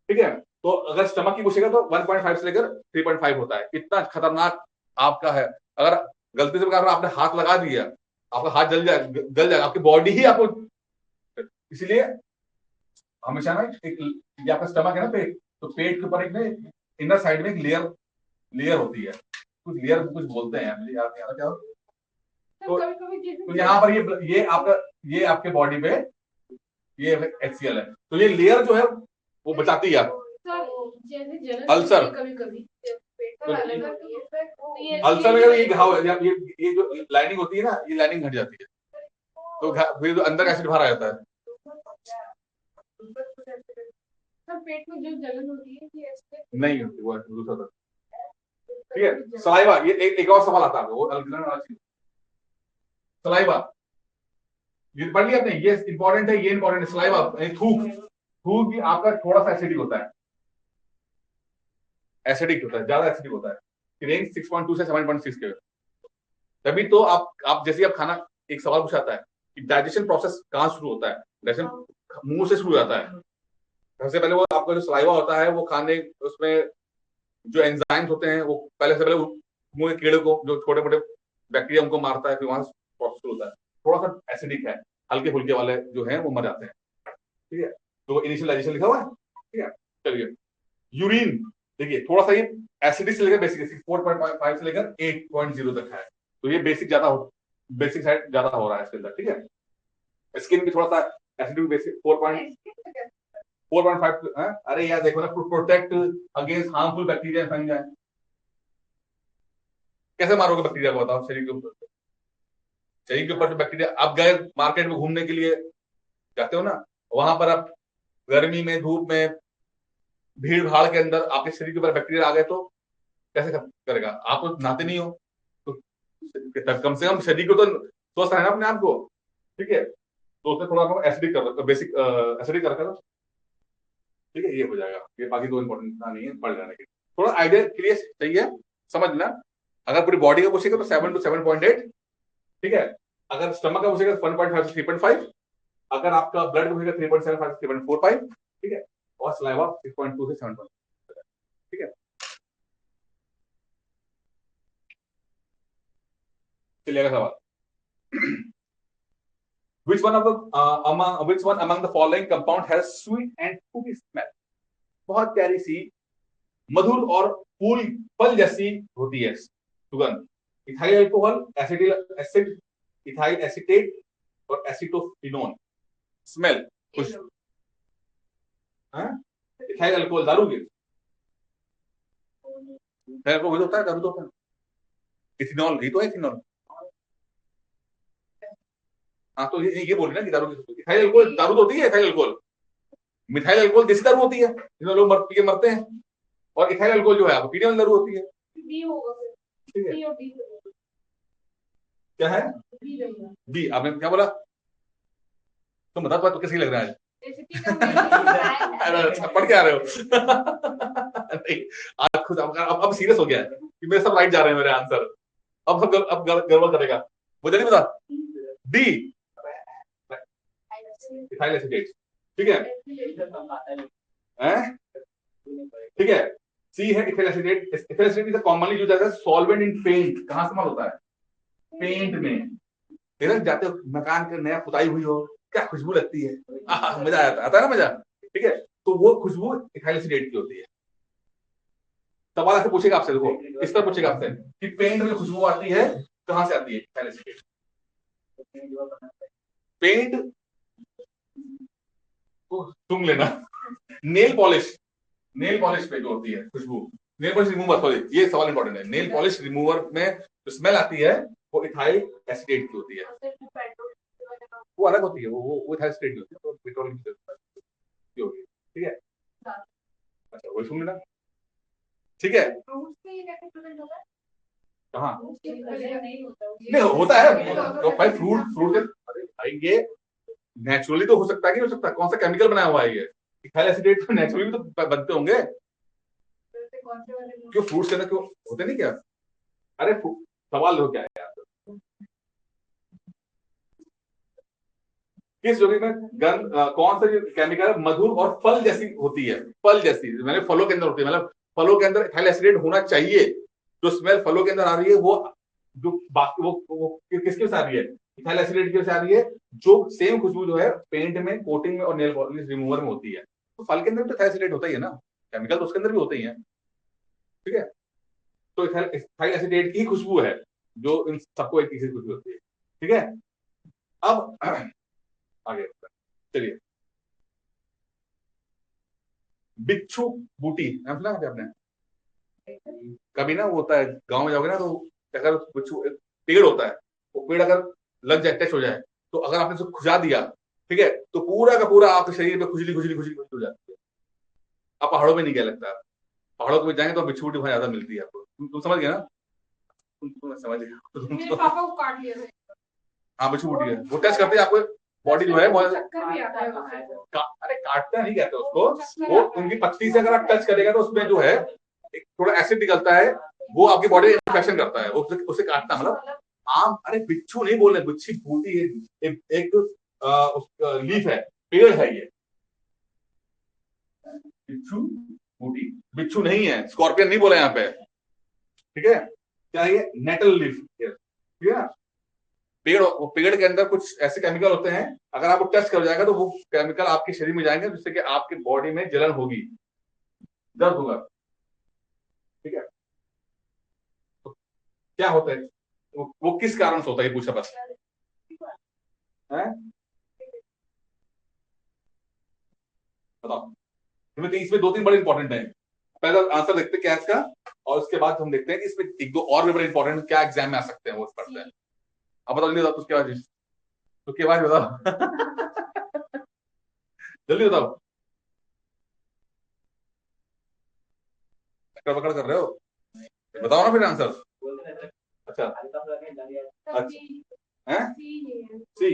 ठीक है। तो अगर स्टमक की पूछेगा तो 1.5 से लेकर 3.5 होता है। इतना खतरनाक आपका है। अगर गलती से अगर आपने हाथ लगा दिया, आपका हाथ जल जाए, गल जाएगा, आपकी बॉडी ही आपको। इसलिए हमेशा ना एक, ये आपका स्टमक है ना, पेट, तो पेट के ऊपर एक इनर साइड में एक लेयर लेयर होती है, कुछ लेयर कुछ बोलते हैं यार, मुझे याद नहीं आ रहा क्या। तो, कभी कभी तो यहाँ पर ये आपका, ये आपके बॉडी पे ये HCl है, तो ये लेयर जो है वो बचाती है आपको। जैसे जलन अल्सर, कभी कभी तो अल्सर में अल्सर ये घाव है, ये जो लाइनिंग होती है ना, ये लाइनिंग घट जाती है, तो फिर जो अंदर एसिड बाहर आ जाता है। पेट में जो जलन होती है ये नहीं होती, वो दूसरा था। ठीक है, सलाइवा, ये एक और सवाल आता है वो अल्कलन वाला चीज। सलाइवा, ये पढ़ लिया आपने, ये इंपॉर्टेंट है, ये इंपॉर्टेंट है। सलाइवा, थूक, थूक भी आपका थोड़ा सा एसिडिक होता है, एसिडिक होता है, ज्यादा एसिडिक होता है, रेंज 6.2 से 7.6 के। तभी तो आप जैसे आप खाना, एक सवाल पूछाता है कि डाइजेशन प्रोसेस कहाँ शुरू होता है, डाइजेशन मुंह से शुरू हो जाता है। सबसे पहले वो आपका जो सलाइवा होता है वो खाने, उसमें जो एंजाइम्स होते हैं वो पहले से पहले मुंह के कीड़े को, जो छोटे मोटे बैक्टीरिया, उनको मारता है, फिर वहां से प्रोसेस शुरू होता है। थोड़ा सा एसिडिक है, हल्के फुल्के वाले जो हैं वो मर जाते हैं। ठीक है, तो इनिशियल डाइजेशन लिखा हुआ है। ठीक है, चलिए यूरिन, देखिए थोड़ा सा ये एसिडिक से लेकर बेसिक 4.5 से लेकर 8.0 तक है, तो ये बेसिक साइड ज्यादा हो रहा है इसके अंदर। ठीक है, स्किन भी थोड़ा सा एसिडिक, बेसिक 4.5। अरे यार देखो ना, to protect against harmful bacteria fungi. कैसे मारोगे बैक्टीरिया को, बताओ। शरीर के ऊपर, शरीर के ऊपर जो बैक्टीरिया, आप गए मार्केट में घूमने के लिए जाते हो ना, वहां पर आप गर्मी में, धूप में, भीड़ भाड़ के अंदर आपके शरीर के ऊपर बैक्टीरिया आ गए तो कैसे करेगा? आप तो नहाते नहीं हो, तो कम से कम शरीर को तो स्वस्थ रहना अपने आप को। ठीक है, तो उसमें थोड़ा आपको एसिडिक कर, बेसिक एसिडिक कर करो। ठीक है, ये हो जाएगा। ये बाकी दो इंपॉर्टेंट नहीं है, पढ़ जाने के, थोड़ा आइडिया क्लियर चाहिए, समझना। अगर पूरी बॉडी का पूछेगा तो 7 to 7.8। ठीक है, अगर स्टमक का पूछेगा 1.5 से 3.5, अगर आपका ब्लड का पूछेगा 3.75 से 3.45। ठीक है, और सलाइवा 6.2 से 7.5। ठीक है, चलिएगा सवाल। which one among the following compound has sweet and fruity smell? बहुत प्यारी सी, मधुर और फूल फल जैसी होती है सुगंध। Ethyl alcohol, acid, ethyl acetate और एसिटोफिनोन। स्मेल, खुश, इथाइल अल्कोहल दारू की, वही होता है, दारू तो होता है। इथेनॉल, ये तो है इथेनॉल। हाँ, तो ये बोल रहे ना कि दारू की, इथाइल अल्कोहल दारू तो होती है। इथाइल अल्कोहल, मिथाइल अल्कोहल देसी दारू होती है, जिसमें लोग पी के मरते हैं, और इथाइल अल्कोहल जो है आपको पीने वाली दारू होती है। बी होगा फिर, ठीक है, बी और डी क्या है? बी रहेगा। बी, आपने क्या बोला? तुम बता, तो कैसे लग रहा है? एसिटिक का मेन अच्छा, पढ़ के आ रहे हो? नहीं, आज खुद अब सीरियस हो गया है कि मेरे सब राइट जा रहे हैं मेरे आंसर। अब गड़बड़ करेगा। मुझे नहीं पता। D, ethyl acetate. ठीक है, हैं? ठीक है, सी है ethyl acetate. Ethyl acetate is commonly used as a solvent in paint. कहां इस्तेमाल होता है? पेंट में। फिर जाते हो मकान के, नया पुताई हुई हो, क्या खुशबू लगती है, मजा आता है ना, मजा। ठीक है, तो वो खुशबू इथाइल एसीटेट की होती है। सवाल ऐसे पूछेगा आपसे, देखो इस तरह पूछेगा आपसे कि पेंट में खुशबू आती है, कहां से आती है इथाइल एसीटेट? पेंट को सुन लेना। नेल पॉलिश, नेल पॉलिश पे जो होती है खुशबू, नेल पॉलिश रिमूवर, सॉरी ये सवाल इंपॉर्टेंट है। नेल पॉलिश रिमूवर में जो स्मेल आती है वो इथाइल एसीटेट की होती है। वो अलग होती है, वो इथाइल एसीटेट की होती है, तो पेट्रोल की होगी। ठीक है, अच्छा वही सुन लेना। ठीक है, कहाँ नहीं होता है, तो भाई फ्रूट फ्रूट के, अरे भाई ये नेचुरली तो हो सकता है कि हो सकता है, कौन सा केमिकल बनाया हुआ है ये? इथाइल एसीटेट तो नेचुरली भी तो बनते होंगे। क्यों फ्रूट्स के अंदर क्यों होते नहीं क्या? अरे सवाल हो क्या है यार? किस यौगिक में गंध कौन सा केमिकल मधुर और फल जैसी होती है, फल जैसी मैंने फलों के अंदर होती है, मतलब फलों के अंदर इथाइल एसिडेट होना चाहिए, जो स्मेल फलों के अंदर आ रही है वो जो बाकी वो किसके से आ रही है, इथाइल एसिडेट की से आ रही है, जो सेम खुशबू जो है पेंट में, कोटिंग में और नेल पॉलिश रिमूवर में होती है। तो फल के अंदर तो इथाइल एसिडेट होता ही है ना, केमिकल तो उसके अंदर भी होते ही है, ठीक है। तो इथाइल एसिडेट की खुशबू है जो इन सबको एक ही खुशबू होती है, ठीक है। अब आगे चलिए, बिच्छू बूटी नाम सुना है आपने? कभी ना वो होता है गांव में जाओगे ना, तो अगर बिच्छू एक पेड़ होता है, वो पेड़ अगर लग जाए, टच हो जाए, तो अगर आपने उसको खुजा दिया, ठीक है, तो पूरा का पूरा आपके शरीर पे खुजली खुजली खुजली खुजली हो जाती है। आप पहाड़ों में नहीं गया लगता, पहाड़ों पे जाएंगे तो बिच्छू बूटी वहां ज्यादा मिलती है आपको, तुम समझ गए ना, तुम समझ गए मेरे पापा को काट लिया था। हाँ बिच्छू बूटी है, वो टच करते हैं आपको, बॉडी जो है बहुत चक्कर भी आता है वहाँ। अरे काटना नहीं कहते उसको, वो उनकी पत्ती से अगर आप टच करेगा तो उसमें जो है एक थोड़ा एसिड निकलता है, वो आपकी बॉडी में इन्फेक्शन करता है, वो उसे काटना मतलब आम, अरे बिच्छू नहीं बोल रहे, बिच्छी बूटी है, एक लीफ है, पेड़ है ये, बिच्छू बूटी, बिच्छू नहीं है, स्कॉर्पियन नहीं बोला यहाँ पे, ठीक है। क्या ये नेटल लीफ, ठीक है। पेड़ के अंदर कुछ ऐसे केमिकल होते हैं, अगर आपको टच कर जाएगा तो वो केमिकल आपके शरीर में जाएंगे, जिससे कि आपकी बॉडी में जलन होगी, दर्द होगा, ठीक है। तो क्या होता है, वो किस कारण से होता है, ये पूछा बस है, बताओ। इसमें दो तीन बड़े इंपॉर्टेंट है, पहला आंसर देखते हैं क्या है इसका, और उसके बाद हम देखते हैं कि इसमें एक दो और भी बड़े इंपॉर्टेंट क्या एग्जाम में आ सकते हैं, वो पढ़ते हैं। अब बताओ जल्दी बताओ, उसके बाद उसके बाद बताओ जल्दी बताओ, पकड़ पकड़ कर रहे हो, बताओ ना फिर आंसर। अच्छा अच्छा है, सी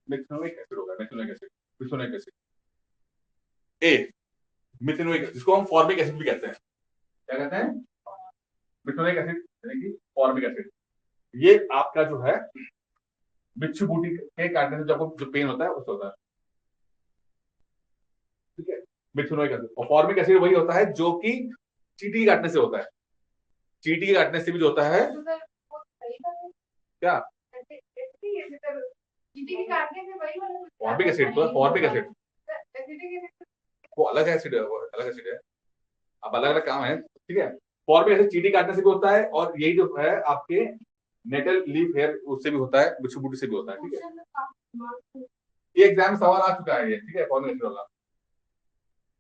मिथेनोइक एसिड होगा, मिथेनोइक एसिड, मिथेनोइक एसिड, ए मिथेनोइक, जिसको हम फॉर्मिक एसिड भी कहते हैं, क्या कहते हैं, मिथेनोइक एसिड यानी कि फॉर्मिक एसिड। ये आपका जो है बिच्छू बूटी के काटने से जब जो पेन होता है उससे होता है, ठीक है। मिथेनोइक एसिड और फॉर्मिक एसिड वही होता है जो कि चींटी काटने से होता है, चींटी काटने से भी जो होता है क्या, फॉर्मिक एसिड, तो फॉर्मिक एसिड वो अलग एसिड है, वो अलग एसिड है, अब अलग अलग काम है, ठीक है। फॉर्मिक एसिड चींटी काटने से भी होता है, और यही जो है आपके नेटल लीफ हेयर उससे भी होता है, बिच्छू बूटी से भी होता है, ठीक है। ये एग्जाम सवाल आ चुका है ये, ठीक है, फॉर्मिक एसिड वाला।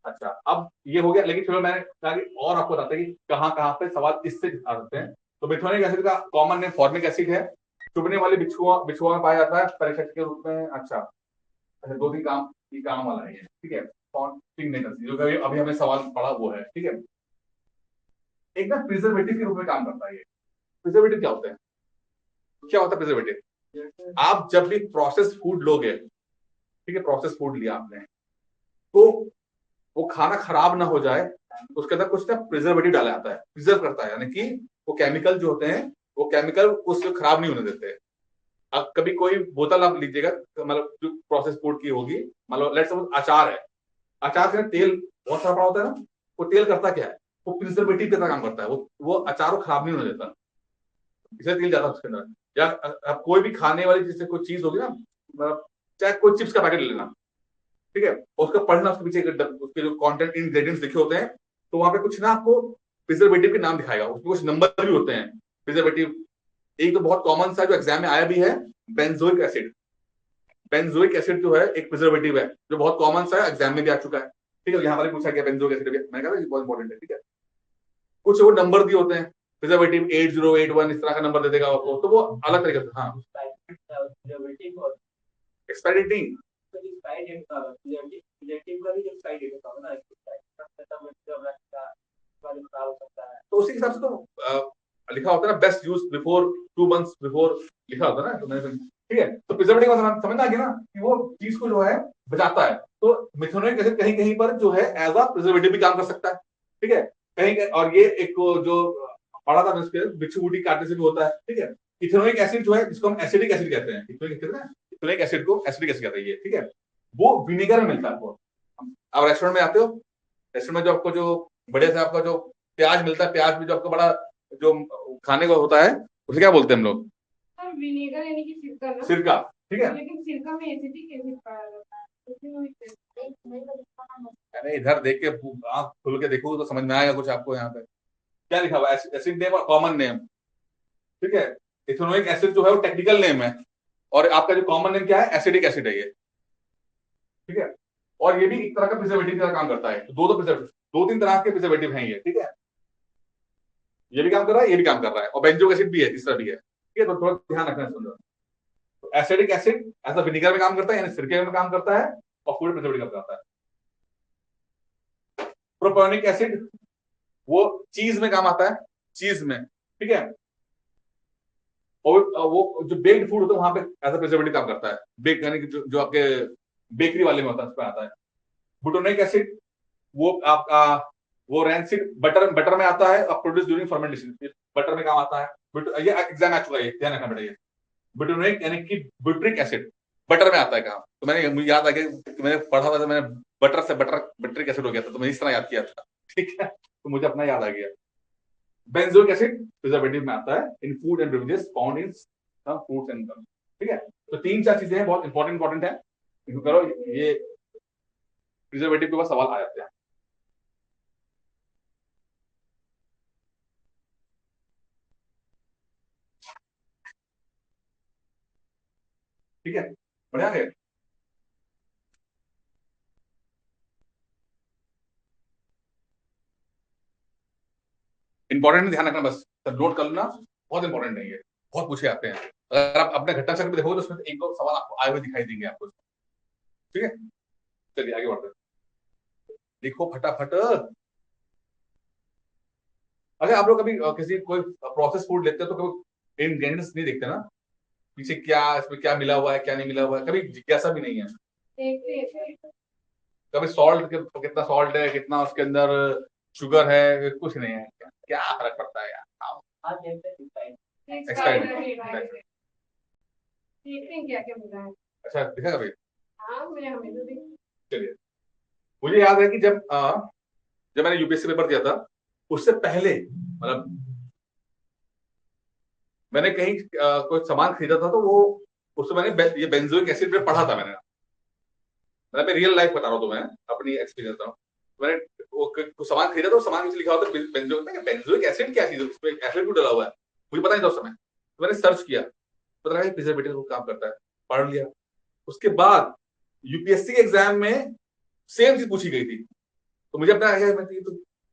अच्छा अब ये हो गया, लेकिन चलो मैंने कहा कि और आपको बताते हैं कि कहाँ कहाँ पे सवाल इससे आ सकते हैं। तो मिथेनोइक एसिड का कॉमन नेम फॉर्मिक एसिड है, चुभने वाले बिच्छुआ बिच्छुआ में पाया जाता है परीक्षक के रूप में। अच्छा अच्छा, दो तीन काम, ये काम वाला है ये, ठीक है। जो अभी अभी हमें सवाल पड़ा वो है, ठीक है। एक ना प्रिजर्वेटिव के रूप में काम करता है ये। प्रिजर्वेटिव क्या होता है, क्या होता है प्रिजर्वेटिव, आप जब भी प्रोसेस फूड लोगे, ठीक है, प्रोसेस फूड लिया आपने, तो वो खाना खराब ना हो जाए, तो उसके अंदर कुछ ना प्रिजर्वेटिव डाला जाता है, प्रिजर्व करता है, यानी कि वो केमिकल जो होते हैं, वो केमिकल उसको खराब नहीं होने देते। अब कभी कोई बोतल आप लीजिएगा, मतलब जो प्रोसेस फूड की होगी, मतलब लेट्स सपोज अचार है, अचार के तेल बहुत सारा पड़ा होता है ना, वो तेल करता क्या है, वो प्रिजर्वेटिव की तरह काम करता है, वो अचार को खराब नहीं होने देता, इसलिए तेल ज्यादा उसके अंदर। या अब कोई भी खाने वाली जैसे कोई चीज होगी ना, मतलब चाहे कोई चिप्स का पैकेट ले लेना, ठीक है, उसका पढ़ना, उसके पीछे उसके जो कंटेंट इंग्रेडिएंट्स लिखे होते हैं, तो वहां पे कुछ ना आपको प्रिजर्वेटिव के नाम दिखाएगा, उसमें कुछ नंबर भी होते हैं प्रिजर्वेटिव। एक तो बहुत कॉमन सा जो एग्जाम में आया भी है, बेंजोइक एसिड। बेंजोइक एसिड जो है एक प्रिजर्वेटिव है, जो बहुत कॉमन सा है, एग्जाम में भी आ चुका है, ठीक है। यहाँ पर पूछा गया बेंजोइक एसिड, मैंने कहा बहुत इंपॉर्टेंट है, ठीक है। कुछ वो नंबर दिए होते हैं, प्रिजर्वेटिव 8081 इस तरह का नंबर दे देगा आपको, तो वो अलग तरीके से। हाँ एक्सपायरी डेट, तो उसी हिसाब से तो लिखा होता है ना, best use before 2 months before, लिखा होता है ना, तो मैंने, ठीक है। तो प्रिजर्वेटिव का समझ आ गया ना कि वो चीज को जो है बचाता है। तो मिथेनोइक एसिड कहीं कहीं पर जो है एज अ प्रिजर्वेटिव भी काम कर सकता है, ठीक है, कहीं और ये एक जो पढ़ा था बिच्छू बूटी काटने से भी होता है, ठीक है। इथेनोइक एसिड जो है, जिसको हम एसिडिक एसिड कहते हैं, इथेनोइक एसिड को एसिडिक एसिड कहते हैं ये, ठीक है। वो विनेगर में मिलता है आपको। आप रेस्टोरेंट में आते हो, रेस्टोरेंट में जो आपको जो बढ़िया से आपका जो प्याज मिलता है, प्याज में जो आपको बड़ा जो खाने को होता है, उसे क्या बोलते हैं हम लोग? सर विनेगर यानी कि सिरका ना? सिरका, ठीक है। लेकिन सिरका में एसिडिक एसिड पाया जाता है, इसलिए वो अरे इधर देख के आंख खुल के देखो तो समझ में आएगा कुछ आपको। यहाँ पे क्या लिखा हुआ है? एसिड नेम और कॉमन नेम, ठीक है। इथेनोइक एसिड जो है वो टेक्निकल नेम है, और आपका जो कॉमन नेम क्या है? एसिडिक एसिड है ये, ठीक है। और ये भी एक तरह का प्रिजर्वेटिव का काम करता है। तो दो तीन तरह के प्रिजर्वेटिव हैं ये, ठीक है। ये भी काम कर रहा है, ये भी काम कर रहा है, और बेंजोइक एसिड भी है, तीसरा भी है, ठीक है। तो थोड़ा ध्यान रखना है। तो एसिडिक एसिड ऐसा विनेगर में काम करता है, यानी सिरके में काम करता है, और फूड प्रिजर्वेटिव का करता है। प्रोपियोनिक एसिड वो चीज में काम आता है, चीज में, ठीक है। और वो जो बेक्ड फूड होता है वहां पे एज अ प्रिजर्वेटिव काम करता है। बेक यानी कि जो आपके बेकरी वाले में होता है, उस पर आता है। बुटोनिक एसिड वो आपका वो रैंसिड बटर में आता है, प्रोड्यूस ड्यूरिंग फर्मेंटेशन, बटर में काम आता है। ये एग्जाम आ चुका है, ध्यान रखना बेटा। ये बुटोनिक यानी कि बुट्रिक एसिड बटर में आता है काम। तो मुझे याद आ गया कि मैंने पढ़ा था, तो मैंने बटर से बटरिक एसिड हो गया था, तो मैंने इस तरह याद किया था, ठीक है। तो मुझे अपना याद आ गया। बेंजोइक एसिड प्रिजर्वेटिव में आता है in food and beverages found in some fruits and, ठीक है। तो तीन चार चीजें हैं, बहुत इंपॉर्टेंट है, इनको करो। ये प्रिजर्वेटिव के बाद सवाल आ जाते हैं, ठीक है। बढ़िया है। इंपॉर्टेंट ध्यान रखना, बस सब नोट कर लेना, बहुत इंपॉर्टेंट है ये, बहुत पूछे आते हैं। अगर आप अपने घट्टा चक्र देखोगे तो उसमें एक दो सवाल आपको आए हुए दिखाई देंगे आपको, ठीक है। चलिए आगे बढ़ते हैं, देखो फटाफट। अच्छा, आप लोग कभी किसी कोई प्रोसेस फूड लेते हो तो कभी इंग्रेडिएंट्स नहीं देखते ना, पीछे क्या इसमें क्या मिला हुआ है, क्या नहीं मिला हुआ है, कभी जिज्ञासा भी नहीं है? कभी सॉल्ट कितना सॉल्ट है, कितना उसके अंदर शुगर है, कुछ नहीं है? क्या फर्क पड़ता है यार, एक्सपायरी। क्या क्या मिला है? अच्छा दिखा कभी? हाँ मैं हमेशा देखती चलिए, मुझे याद है कि जब मैंने यूपीएससी पेपर दिया था, उससे पहले मतलब मैंने कहीं कोई सामान खरीदा था, तो वो उससे मैंने ये बेंजोइक एसिड में पढ़ा था मैंने। मतलब मैं रियल लाइफ बता रहा हूँ, तो मैं अपनी एक्सपीरियंस था। मैंने वो कुछ सामान खरीदा, तो सामान में लिखा होता है बेंजोइक एसिड, क्या चीज है उसमें, एसिड क्यों डला हुआ है, मुझे पता नहीं था उस समय। तो मैंने सर्च किया, पता लगा प्रिजर्वेटिव को काम करता है, पढ़ लिया। उसके बाद यूपीएससी के एग्जाम में सेम चीज पूछी गई थी, तो मुझे अपना आइडिया,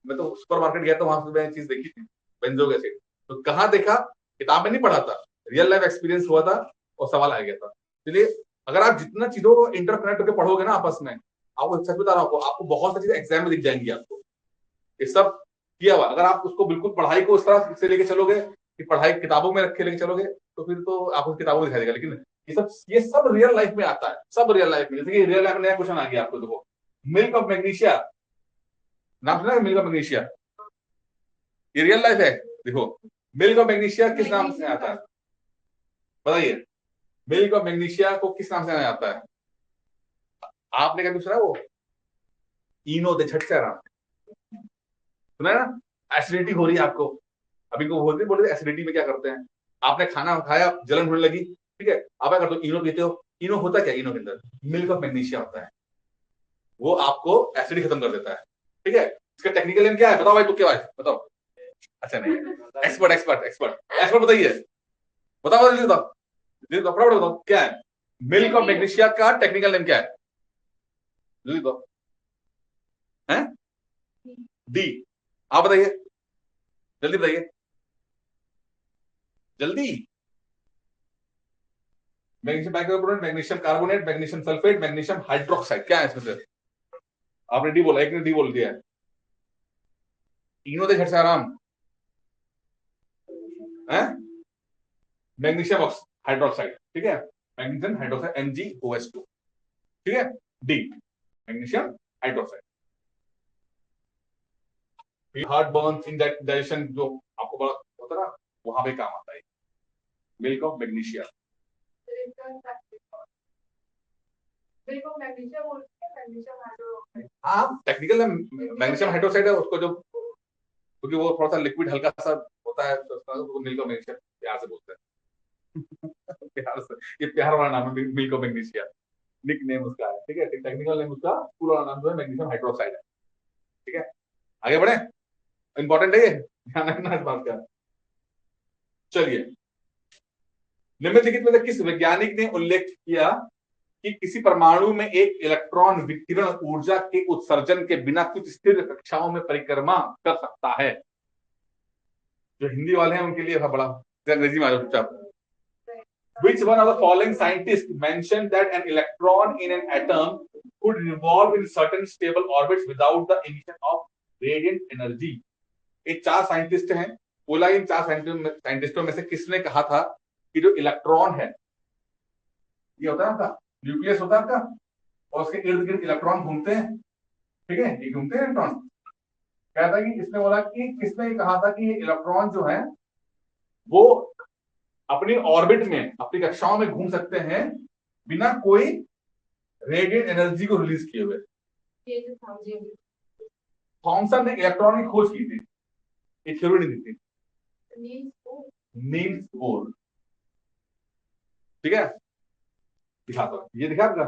मैं तो सुपर मार्केट गया था, वहां से मैंने चीज देखी थी बेंजोइक एसिड। तो कहाँ देखा, किताब में नहीं पढ़ा था, रियल लाइफ एक्सपीरियंस हुआ था, और सवाल आ गया था। इसलिए अगर आप जितना चीजों को इंटरकनेक्ट करके पढ़ोगे ना आपस में, आपको सच बता रहा हूँ, आपको बहुत सारी चीजें एग्जाम में दिख जाएंगी आपको। ये सब किया हुआ, अगर आप उसको बिल्कुल पढ़ाई को उस तरह से लेके चलोगे कि पढ़ाई किताबों में रख के लेके चलोगे, तो फिर तो आपको किताबों में दिखाई देगा। लेकिन ये सब रियल लाइफ में आता है, सब रियल लाइफ में। जैसे कि रियल लाइफ में नया क्वेश्चन आ गया आपको, देखो मिल्क ऑफ मैग्नीशिया, नाम सुना है मिल्क ऑफ मैग्नीशिया? ये रियल लाइफ है। देखो मिल्क ऑफ मैग्नीशिया किस नाम से आता है, बताइए। मिल्क ऑफ मैग्नीशिया को किस नाम से आता है? आपने क्या पूछा है वो? इनो दे छट से आराम, सुना है ना? एसिडिटी हो रही है आपको, अभी को बोलते एसिडिटी में क्या करते हैं, आपने खाना खाया, जलन होने लगी, ठीक है, आप क्या करते हो, इनो पीते हो। इनो होता क्या? इनो के अंदर मिल्क ऑफ मैग्नीशिया होता है, वो आपको एसिडिटी खत्म कर देता है, ठीक है। इसका टेक्निकल नेम क्या है, बताओ भाई, तुक्के भाई बताओ। अच्छा नहीं, एक्सपर्ट एक्सपर्ट एक्सपर्ट एक्सपर्ट बताइए, बताओ जल्दी बताओ, जल्दी बताओ, फटाफट बताओ क्या है। मिल्क ऑफ मैग्नीशिया का टेक्निकल नेम क्या है, जल्दी बताओ। है डी, आप बताइए, जल्दी बताइए, जल्दी। Magnesium bicarbonate, magnesium carbonate, magnesium sulphate, magnesium hydroxide, क्या है इसमें से? आपने डी बोला, एक ने डी बोल दिया है। तीनों दे झट से आराम है, मैग्नीशियम हाइड्रोक्साइड, ठीक है, मैग्नीशियम हाइड्रोक्साइड MgOH2, ठीक है। D magnesium hydroxide, heart burn, indigestion जो आपको बड़ा होता है ना, वहां पे काम आता है। Milk of magnesia. हाँ टेक्निकल मैग्नीशियम हाइड्रोक्साइड है उसको, जो क्योंकि वो थोड़ा सा लिक्विड हल्का सा होता है तो उसको मिल्क ऑफ मैग्नीशिया प्यार से बोलते हैं। प्यार से, ये प्यार वाला नाम है milk of magnesia, nickname उसका है, ठीक है। टेक्निकल नेम उसका पूरा नाम जो है मैग्नीशियम हाइड्रोक्साइड है, ठीक है। आगे बढ़े, इंपॉर्टेंट है ये, ध्यान रखना इस बात का। चलिए, निम्नलिखित में से किस वैज्ञानिक ने उल्लेख किया कि किसी परमाणु में एक इलेक्ट्रॉन विकिरण ऊर्जा के उत्सर्जन के बिना कुछ स्थिर कक्षाओं में परिक्रमा कर सकता है? जो हिंदी वाले हैं उनके लिए बड़ा, अंग्रेजी में आ जाओ चुपचाप। Which one of the following scientists mentioned that an electron in an atom could revolve in certain stable orbits without the emission of radiant energy? ये चार साइंटिस्ट हैं, बोला इन चार साइंटिस्टों में से किसने कहा था कि जो इलेक्ट्रॉन है, ये होता है आपका न्यूक्लियस होता है आपका, और उसके इर्द गिर्द इलेक्ट्रॉन घूमते हैं, ठीक है, ये घूमते हैं इलेक्ट्रॉन। कहता है कि इसने बोला कि किसने कहा था कि ये इलेक्ट्रॉन जो है वो अपनी ऑर्बिट में, अपनी कक्षाओं में घूम सकते हैं बिना कोई रेडिएंट एनर्जी को रिलीज किए हुए। थॉमसन ने इलेक्ट्रॉन की खोज की थी, ये थ्योरी नहीं दी थी, नील्स बोर, ठीक है। दिखाता हूं, ये दिखा आपका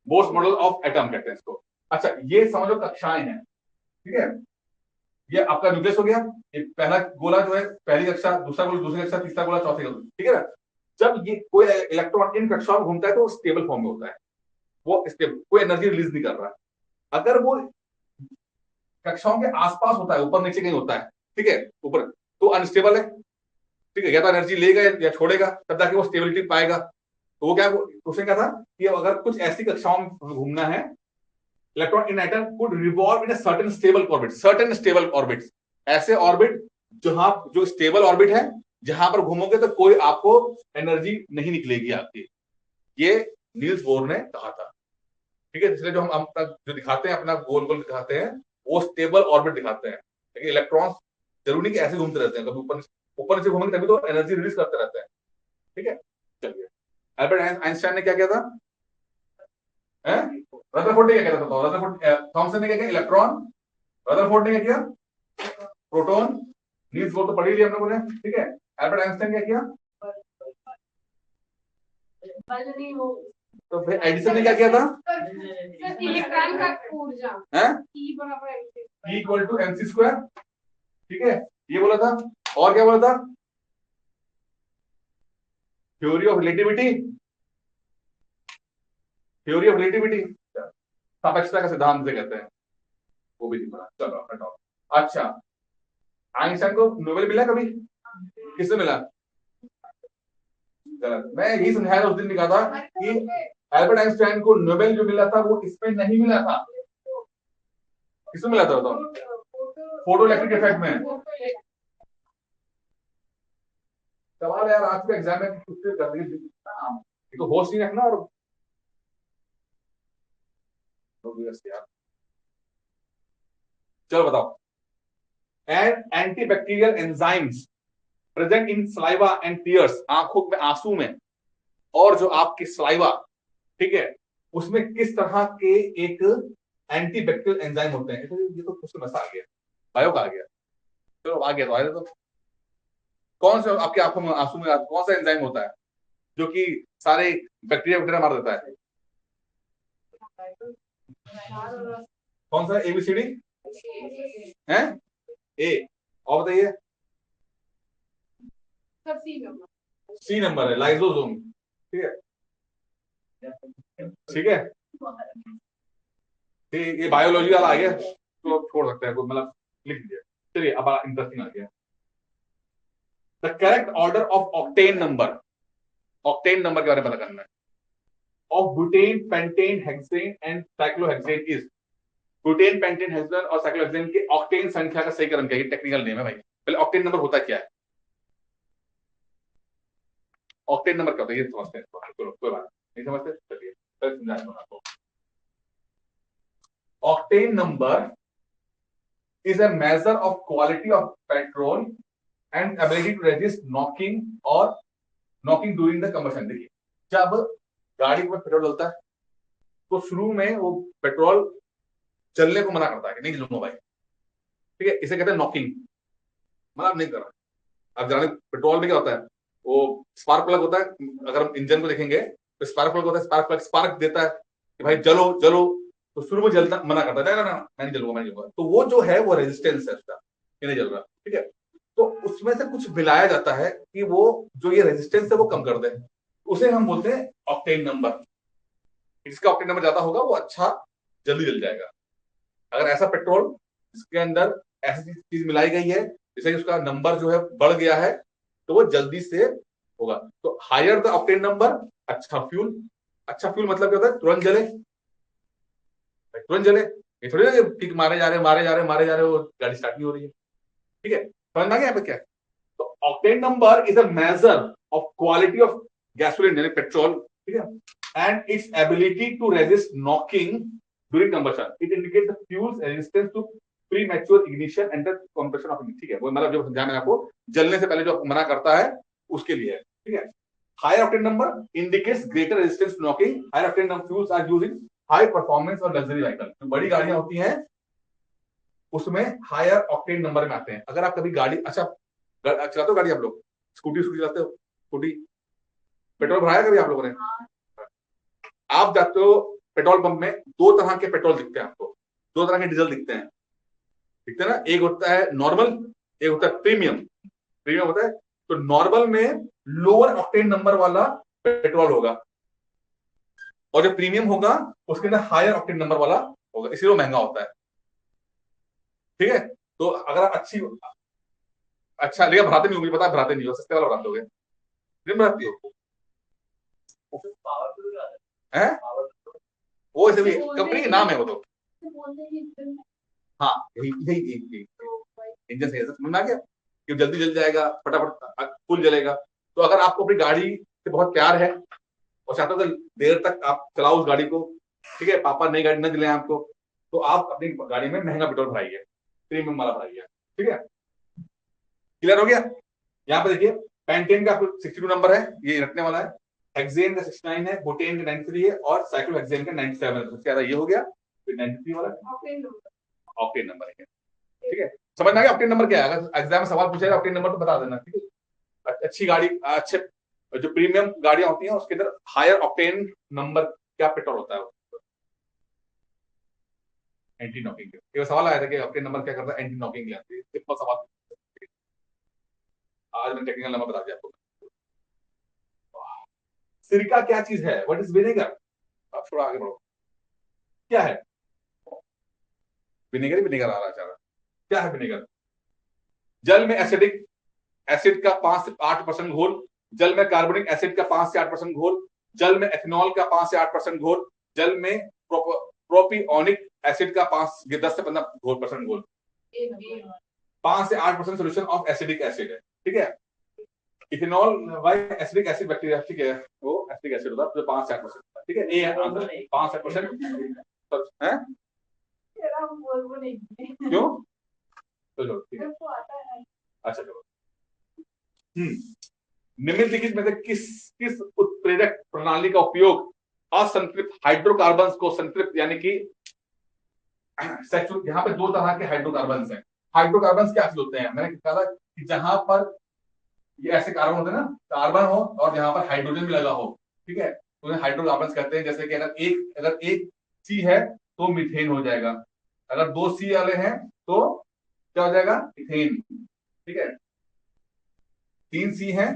बोर्स मॉडल ऑफ एटम कहते हैं इसको। अच्छा, ये समझो कक्षाएं हैं, ठीक है। ये आपका न्यूक्लियस हो गया, ये पहला गोला जो है पहली कक्षा, दूसरा गोला दूसरी कक्षा, तीसरा गोला चौथी कक्षा, ठीक है ना। जब ये कोई इलेक्ट्रॉन इन कक्षाओं में घूमता है तो स्टेबल फॉर्म में होता है, वो स्टेबल, कोई एनर्जी रिलीज नहीं कर रहा है। अगर वो कक्षाओं के आसपास होता है, ऊपर नीचे कहीं होता है, ठीक है, ऊपर, तो अनस्टेबल है, ठीक है, या तो एनर्जी लेगा या छोड़ेगा, तब जाके वो स्टेबिलिटी पाएगा। तो वो क्या, उसने क्या था कि अगर कुछ ऐसी कक्षाओं में घूमना है, electron in atom could revolve in a certain stable orbit, certain stable orbits, ऐसे ऑर्बिट जहां जो स्टेबल ऑर्बिट है, जहां पर घूमोगे तो कोई आपको एनर्जी नहीं निकलेगी आपकी, ये नील्स बोर ने कहा था, ठीक है। इसलिए जो हम तक जो दिखाते हैं अपना गोल गोल दिखाते हैं, वो स्टेबल ऑर्बिट दिखाते हैं, लेकिन इलेक्ट्रॉन्स जरूरी नहीं कि ऐसे घूमते रहते हैं, कभी ऊपर ऊपर से घूमेंगे तभी तो एनर्जी रिलीज करते रहते हैं, ठीक है। चलिए, अल्बर्ट आइंस्टाइन ने क्या किया था, रदरफोर्ड ने क्या किया था, रदरफोर्ड, थॉमसन ने क्या किया, इलेक्ट्रॉन, रदरफोर्ड ने क्या किया, प्रोटॉन, नील्स बोर तो पढ़ ही लिया हम लोगों ने, ठीक है। अल्बर्ट आइंस्टाइन क्या किया, तो फिर एडिसन ने क्या किया था, इलेक्ट्रॉन का ऊर्जा E बराबर E equal to mc square, ठीक है, ये बोला था। और क्या बोला था, theory of relativity, theory of relativity सापेक्षता का सिद्धांत से कहते हैं, वो भी नहीं पढ़ा। चलो अपना टॉप। अच्छा, आइंस्टाइन को नोबेल मिला कभी, किसने मिला, गलत। मैं यही समझाया उस दिन भी कहा था कि एल्बर्ट आइंस्टाइन को नोबेल जो मिला था वो इसमें नहीं मिला था, किसमें मिला था बताओ, फोटो इलेक्ट्रिक इफेक्ट में। सवाल यार आज के एग्जाम में कुछ कर दी, तो होश नहीं रखना, और यार चलो बताओ, and antibacterial enzymes present in saliva and tears, आंखों में आंसू में, और जो आपकी सलाइवा, ठीक है, उसमें किस तरह के एक एंटीबैक्टीरियल एंजाइम होते हैं। ये तो कुछ मसा आ गया, बायो का आ गया, चलो आ गया तो आए। तो कौन से आपकी आंखों में आंसू में कौन सा एंजाइम होता है जो कि सारे बैक्टीरिया वगैरह मार देता है, कौन सा, एबीसीडी है, ए, और बताइए, सी नंबर है, लाइसोसोम, ठीक है, ठीक है, ये बायोलॉजी वाला आ गया तो छोड़ सकते हैं, मतलब लिख दिया। चलिए अब इंटरेस्टिंग आ गया, the correct order of octane number, octane number के बारे में पता करना है, of butane, pentane, hexane and cyclohexane is, butane, pentane, hexane और साइक्लोहेक्सेन की ऑक्टेन संख्या का सही क्रम क्या है, टेक्निकल नेम है भाई। पहले ऑक्टेन नंबर होता क्या है, ऑक्टेन नंबर क्या होता है ये समझते हैं, चलो कोई बात नहीं समझते, चलिए फिर समझाता हूं आपको। Octane number is a measure of quality of petrol and ability to resist knocking or knocking during the combustion. देखिए जब गाड़ी में पेट्रोल डलता है तो शुरू में वो पेट्रोल जलने को मना करता है कि नहीं जलूंगा भाई, ठीक है, इसे कहते हैं नॉकिंग, मतलब नहीं कर रहा। अब जाने पेट्रोल में क्या होता है, वो स्पार्क प्लग होता है, अगर हम इंजन को देखेंगे तो स्पार्क प्लग होता है, स्पार्क प्लग स्पार्क देता है कि भाई जलो जलो, तो शुरू में जलता मना करता है, ना मैं नहीं जलूंगा, मैं नहीं जलूंगा। तो वो जो है वो रेजिस्टेंस है उसका, ये नहीं जल रहा, ठीक है। तो उसमें से कुछ मिलाया जाता है कि वो जो ये रेजिस्टेंस है वो कम कर दे, उसे हम बोलते हैं ऑक्टेन नंबर। जिसका ऑक्टेन नंबर ज्यादा होगा वो अच्छा जल्दी जल जाएगा। अगर ऐसा पेट्रोल जिसके अंदर ऐसी चीज मिलाई गई है जिससे कि उसका नंबर जो है बढ़ गया है, तो वो जल्दी से होगा। तो हायर द ऑक्टेन नंबर, अच्छा फ्यूल। अच्छा फ्यूल मतलब क्या होता है, तुरंत जले, तुरंत जले। ये थोड़ी ना कि मारे जा रहे मारे जा रहे मारे जा रहे हो, गाड़ी स्टार्ट नहीं हो रही है, ठीक है। समझ में आ गया यहाँ पे क्या है? तो octane number is a measure of quality of gasoline यानी पेट्रोल, ठीक है, and its ability to resist knocking during combustion. It indicates the fuel's resistance to premature ignition and the combustion of engine, ठीक है। वो मतलब जो समझाया मैंने आपको, जलने से पहले जो मना करता है उसके लिए है, ठीक है। Higher octane number indicates greater resistance to knocking. Higher octane number fuels are used in high performance और लग्जरी व्हीकल। जो बड़ी गाड़ियां होती हैं उसमें हायर ऑक्टेन नंबर में आते हैं। अगर आप कभी गाड़ी अच्छा चलाते हो, गाड़ी आप लोग स्कूटी स्कूटी चलाते हो, स्कूटी पेट्रोल भराया कभी आप लोगों ने? आप जाते हो पेट्रोल पंप में, दो तरह के पेट्रोल दिखते हैं आपको, दो तरह के डीजल दिखते हैं, दिखते हैं ना। एक होता है नॉर्मल, एक होता है प्रीमियम। प्रीमियम होता है तो नॉर्मल में लोअर ऑक्टेन नंबर वाला पेट्रोल होगा, और जो प्रीमियम होगा उसके अंदर हायर ऑक्टेन नंबर वाला होगा, इसलिए वो महंगा होता है, ठीक है। तो अगर आप अच्छा लेकिन भराते नहीं हो, मुझे पता है भराते नहीं हो, सस्ते वाला भराते हो, नहीं भराती हो है? वो ऐसे भी कंपनी के नाम है वो तो, हाँ यही यही यही इंजन से समझ में आ गया कि जल्दी जल जाएगा, फटाफट फुल जलेगा। तो अगर आपको अपनी गाड़ी से बहुत प्यार है और चाहते हो कि देर तक आप चलाओ उस गाड़ी को, ठीक है, पापा नई गाड़ी न दिले आपको, तो आप अपनी गाड़ी में महंगा पेट्रोल भराइए, प्रीमियम वाला भराइए, ठीक है। क्लियर हो गया? यहाँ पे देखिए पेंटेन का 62 नंबर है, ये रखने वाला है। हेक्सेन का 69 है, बुटेन का 93 है, और साइक्लोहेक्सेन का 97 है। सबसे ज्यादा ये हो गया, फिर 93 वाला ऑक्टेन नंबर है, ठीक है। समझ में आ गया ऑक्टेन नंबर क्या है? अगर एग्जाम में सवाल पूछेगा ऑक्टेन नंबर तो बता देना, ठीक है। अच्छी गाड़ी, अच्छे जो प्रीमियम गाड़ियां होती हैं उसके अंदर हायर ऑक्टेन नंबर क्या पेट्रोल होता है, एंटी नॉकिंग। ये सवाल आया था कि ऑक्टेन नंबर क्या करता है, एंटी नॉकिंग लेते हैं, सिंपल सवाल। आज मैं टेक्निकल नंबर बता दिया आपको। सिरका क्या चीज है, व्हाट इज विनेगर? आप थोड़ा आगे बढ़ो, क्या है विनेगर? ही विनेगर आ रहा है, क्या है विनेगर? जल में एसिडिक एसिड का 5 से 8% घोल, जल में कार्बोनिक एसिड का 5 से 8% घोल, जल में एथेनॉल का 5 से 8% घोल, जल में प्रोपियोनिक एसिड का 10 से 15% घोल। 5 से 8% सोल्यूशन ऑफ एसिडिक एसिड है, ठीक है। Ethanol via acetic acid bacteria, ठीक है, वो एसिडिक एसिड होता है जो 5 से 8%, ठीक है। ए है आंसर, 5 से 8% है। क्यों? चलो ठीक है, अच्छा चलो। निम्नलिखित में से किस किस उत्प्रेरक प्रणाली का उपयोग असंतृप्त हाइड्रोकार्बन्स को संतृप्त यानी कि यहाँ पे दो तरह के हाइड्रोकार्बन्स हैं। हाइड्रोकार्बन्स क्या चीज होते हैं, मैंने कहा था कि जहां पर ये ऐसे कार्बन होते हैं ना, कार्बन हो और यहाँ पर हाइड्रोजन भी लगा हो, ठीक है, तो उन्हें हाइड्रोकार्बन्स कहते हैं। जैसे कि अगर एक सी है तो मीथेन हो जाएगा, अगर दो सी वाले हैं तो क्या हो जाएगा, इथेन, ठीक है। 3 सी है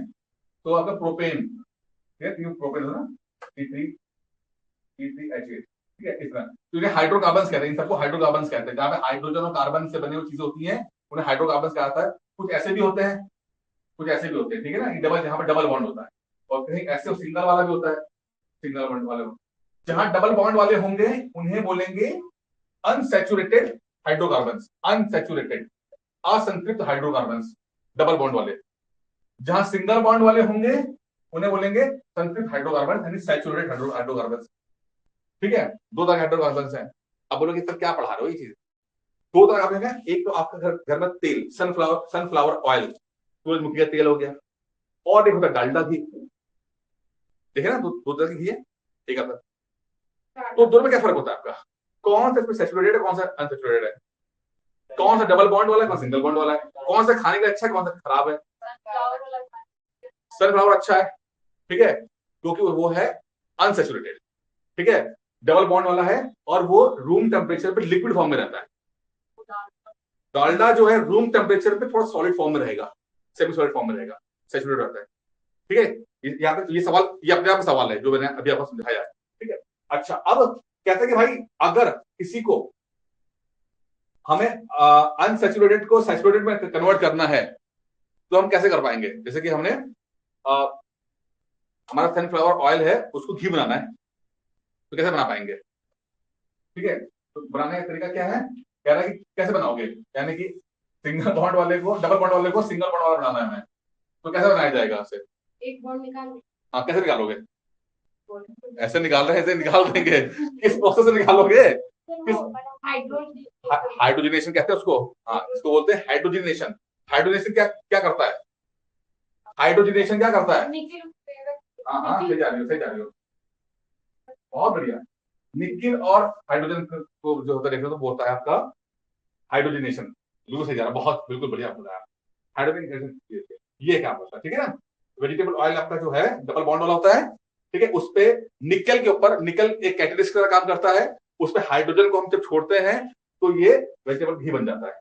तो आपका प्रोपेन, ठीक है, 3 प्रोपेन हो ना, C3H8, ठीक है, इस तरह। तो इन्हें हाइड्रोकार्बन्स कहते हैं, इन सबको हाइड्रोकार्बन्स कहते हैं। जहां पे हाइड्रोजन और कार्बन से बनी हुई चीजें होती हैं उन्हें हाइड्रोकार्बन्स कहा जाता है। कुछ ऐसे भी होते हैं, कुछ ऐसे भी होते हैं, ठीक है ना, डबल, जहां पर डबल बॉन्ड होता है, और कहीं ऐसे सिंगल वाला भी होता है, सिंगल बॉन्ड वाले। जहां डबल बॉन्ड वाले होंगे उन्हें बोलेंगे अनसैचुरेटेड हाइड्रोकार्बन्स, अनसैचुरेटेड, असंतृप्त हाइड्रोकार्बन्स, डबल बॉन्ड वाले। जहां सिंगल बॉन्ड वाले होंगे उन्हें बोलेंगे संतृप्त हाइड्रोकार्बन यानी सैचुरेटेड हाइड्रोकार्बन, ठीक है। दो तरह के हाइड्रोकार्बन हैं। अब बोलोगे सर क्या पढ़ा रहे हो ये चीज? दो तरह का है, एक तो आपका घर में तेल, सनफ्लावर ऑयल, सूरजमुखी का तेल हो गया, और एक होता है डालडा घी, देखे ना, दो तरह की घी है, एक आता है। तो दोनों में क्या फर्क होता है आपका? कौन सा इसमें सैचुरेटेड है, कौन सा अनसैचुरेटेड है, कौन सा डबल बॉन्ड वाला है, कौन सिंगल बॉन्ड वाला है, कौन सा खाने के लिए अच्छा है, कौन सा खराब है? सनफ्लावर अच्छा है, ठीक है, क्योंकि वो है अनसैचुरेटेड, ठीक है, डबल बॉन्ड वाला है और वो रूम टेम्परेचर पे लिक्विड फॉर्म में रहता है। डालडा जो है रूम टेम्परेचर पे थोड़ा सॉलिड फॉर्म में रहेगा, सेमी सॉलिड फॉर्म में रहेगा, सैचुरेटेड रहता है, ठीक है। यहाँ पे ये सवाल, ये अपने आप में सवाल है जो मैंने अभी आपको समझाया, ठीक है। अच्छा, अब कहते हैं कि भाई अगर किसी को हमें अनसैचुरेटेड को सैचुरेटेड में कन्वर्ट करना है तो हम कैसे कर पाएंगे? जैसे कि हमने हमारा सनफ्लावर ऑयल है, उसको घी बनाना है, तो कैसे बना पाएंगे? ठीक है, तो बनाने का तरीका क्या है, कह रहा है कि कैसे बनाओगे, यानी कि सिंगल बॉन्ड वाले को डबल बॉन्ड वाले को सिंगल बॉन्ड वाला बनाना है हमें, तो कैसे बनाया जाएगा उसे? एक बॉन्ड निकाल। हाँ, कैसे निकालोगे? ऐसे निकाल रहे हैं, ऐसे निकाल देंगे, किस प्रोसेस से निकालोगे? किस हाइड्रोजनेशन कहते हैं उसको, हाँ इसको बोलते हैं हाइड्रोजनेशन। हाइड्रोजनेशन क्या क्या करता है? हाइड्रोजनेशन क्या करता है? हाँ हाँ, सही जा रही हो, सही जा रही हो, बहुत बढ़िया। निकिल और हाइड्रोजन को जो होता है तो बोलता है आपका हाइड्रोजनेशन। बिल्कुल सही जा रहा है, बहुत बिल्कुल बढ़िया बोला हाइड्रोजन, ये क्या होता है, ठीक है ना। वेजिटेबल ऑयल आपका जो है डबल बॉन्ड वाला होता है, ठीक है, उस पे निकल के ऊपर, निकल एक कैटेलिस्ट का काम करता है, उस पे हाइड्रोजन को हम जब छोड़ते हैं तो ये वेजिटेबल घी बन जाता है,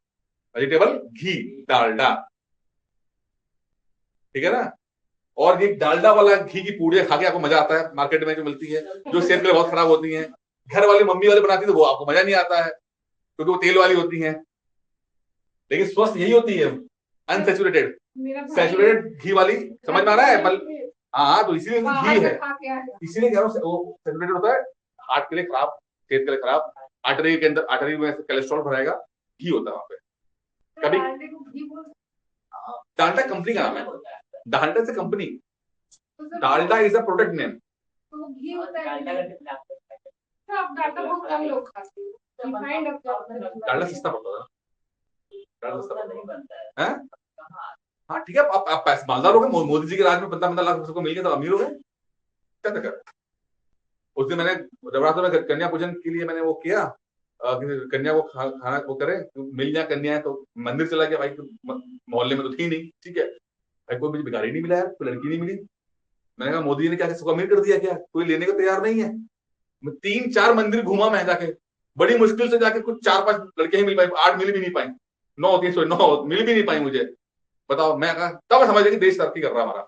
वेजिटेबल घी, डालडा, ठीक है ना। और ये डालडा वाला घी की पूड़ियां खा के आपको मजा आता है, मार्केट में जो मिलती है, जो सेहत के लिए बहुत खराब होती है, घर वाली मम्मी वाली बनाती है तो वो आपको मजा नहीं आता है क्योंकि वो तेल वाली होती है, लेकिन स्वस्थ यही होती है अनसेचुरेटेड। सैचुरेटेड घी वाली समझ में आ रहा है? हाँ, तो इसीलिए घी है, इसीलिए कह रहा हूँ वो सैचुरेटेड होता है, हार्ट के लिए खराब, सेहत के लिए खराब, आर्टरी के अंदर, आर्टरी में कोलेस्ट्रॉल भराएगा, घी होता है वहां पे। कभी डालडा कंपनी का नाम है, डालडा से company, Dalda is a product name. तो घी होता है, डालडा बहुत कम लोग खाते हैं, रिफाइंड डालडा सस्ता पड़ता है, डालडा सस्ता पड़ता है, हाँ ठीक है, आप पैसे मालदार हो गए, मोदी जी के राज में 15-15 लाख सबको मिल गया तो अमीर हो गए, क्या चक्कर? उस दिन मैंने नवरात्र में कन्या पूजन के लिए मैंने वो किया, कन्या को खाना वो करे, मिल जाए कन्या, तो मंदिर चला गया भाई, तो मोहल्ले में तो थी नहीं, ठीक है भाई, कोई मुझे भिखारी नहीं मिला यार, कोई लड़की नहीं मिली। मैंने कहा मोदी जी ने क्या सबको अमीर कर दिया क्या, कोई लेने को तैयार नहीं है। मैं 3-4 मंदिर घूमा मैं जाके, बड़ी मुश्किल से जाके कुछ 4-5 लड़कियां ही मिल पाई, 8 मिल भी नहीं पाई, 9 होती, सॉरी 9 मिल भी नहीं पाई मुझे, बताओ। मैं कहा, तब मैं समझ गया कि देश तरक्की कर रहा है हमारा,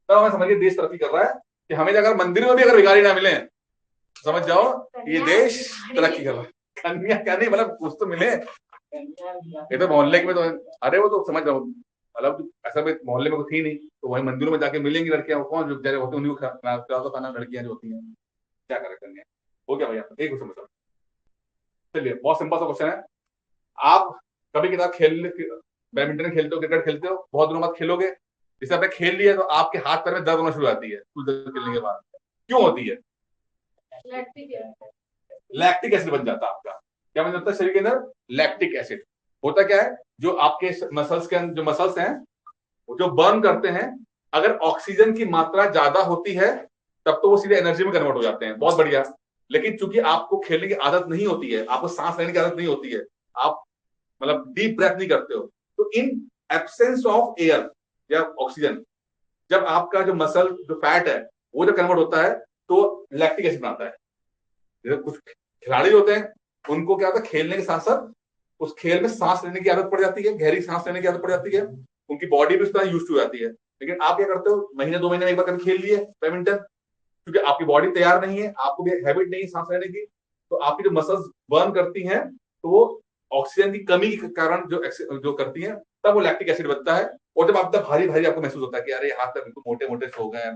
तब मैं समझ गया देश तरक्की कर रहा है कि हमें अगर मंदिर में भी अगर भिखारी ना मिले, समझ जाओ ये देश तरक्की कर रहा है। कन्या क्या नहीं, मतलब कुछ तो मिले, ये तो मोहल्ले में तो, अरे वो तो समझ जाओ, मतलब ऐसा भी मोहल्ले में कोई थी नहीं, तो वही मंदिरों में जाके मिलेंगी लड़कियां, वो कौन जो बेचारे होते हैं उन्हीं को खाना लड़कियां जो होती हैं, क्या करे कन्या। हो गया भैया, एक क्वेश्चन बताओ, चलिए बहुत सिंपल सा क्वेश्चन है। आप कभी किताब बैडमिंटन खेलते हो, क्रिकेट खेलते हो, बहुत दिनों बाद खेलोगे, जैसे आपने खेल लिया तो आपके हाथ पैर में दर्द होना शुरू हो जाती है कुछ देर खेलने के बाद, क्यों होती है? लैक्टिक एसिड बन जाता है आपका, क्या बन जाता है शरीर के अंदर? Lactic acid. होता क्या है, जो आपके मसल्स के अंदर जो मसल्स हैं वो जो बर्न करते हैं, अगर ऑक्सीजन की मात्रा ज्यादा होती है तब तो वो सीधे एनर्जी में कन्वर्ट हो जाते हैं, बहुत बढ़िया। लेकिन चूंकि आपको खेलने की आदत नहीं होती है, आपको सांस लेने की आदत नहीं होती है, आप मतलब डीप ब्रेथ नहीं करते हो, तो इन एब्सेंस ऑफ एयर या ऑक्सीजन, जब आपका जो मसल जो फैट है वो जब कन्वर्ट होता है तो लैक्टिक एसिड बनाता है। जैसे कुछ खिलाड़ी होते हैं, उनको क्या होता है, खेलने के साथ साथ उस खेल में सांस लेने की आदत पड़ जाती है, गहरी सांस लेने की आदत पड़ जाती है, उनकी बॉडी भी उस तरह यूज हो जाती है। लेकिन आप क्या करते हो, महीने 2 महीने में एक बार कभी खेल लिए बैडमिंटन, क्योंकि आपकी बॉडी तैयार नहीं है, आपको भी हैबिट नहीं है सांस लेने की, तो आपकी जो मसल्स बर्न करती हैं तो वो ऑक्सीजन की कमी के कारण जो करती हैं, तब वो लैक्टिक एसिड बनता है। और जब आप तब भारी भारी आपको महसूस होता है कि अरे हाथ तक बिल्कुल मोटे मोटे से हो गए हैं,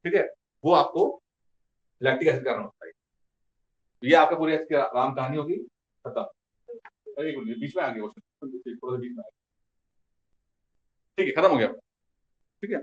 ठीक है, वो आपको लैक्टिक एसिड कारण होता है। ये आपका पूरी राम कहानी होगी खत्म। अरे बीच में आ गया क्वेश्चन, थोड़ा सा बीच में आ गया, ठीक है, खत्म हो गया, ठीक है।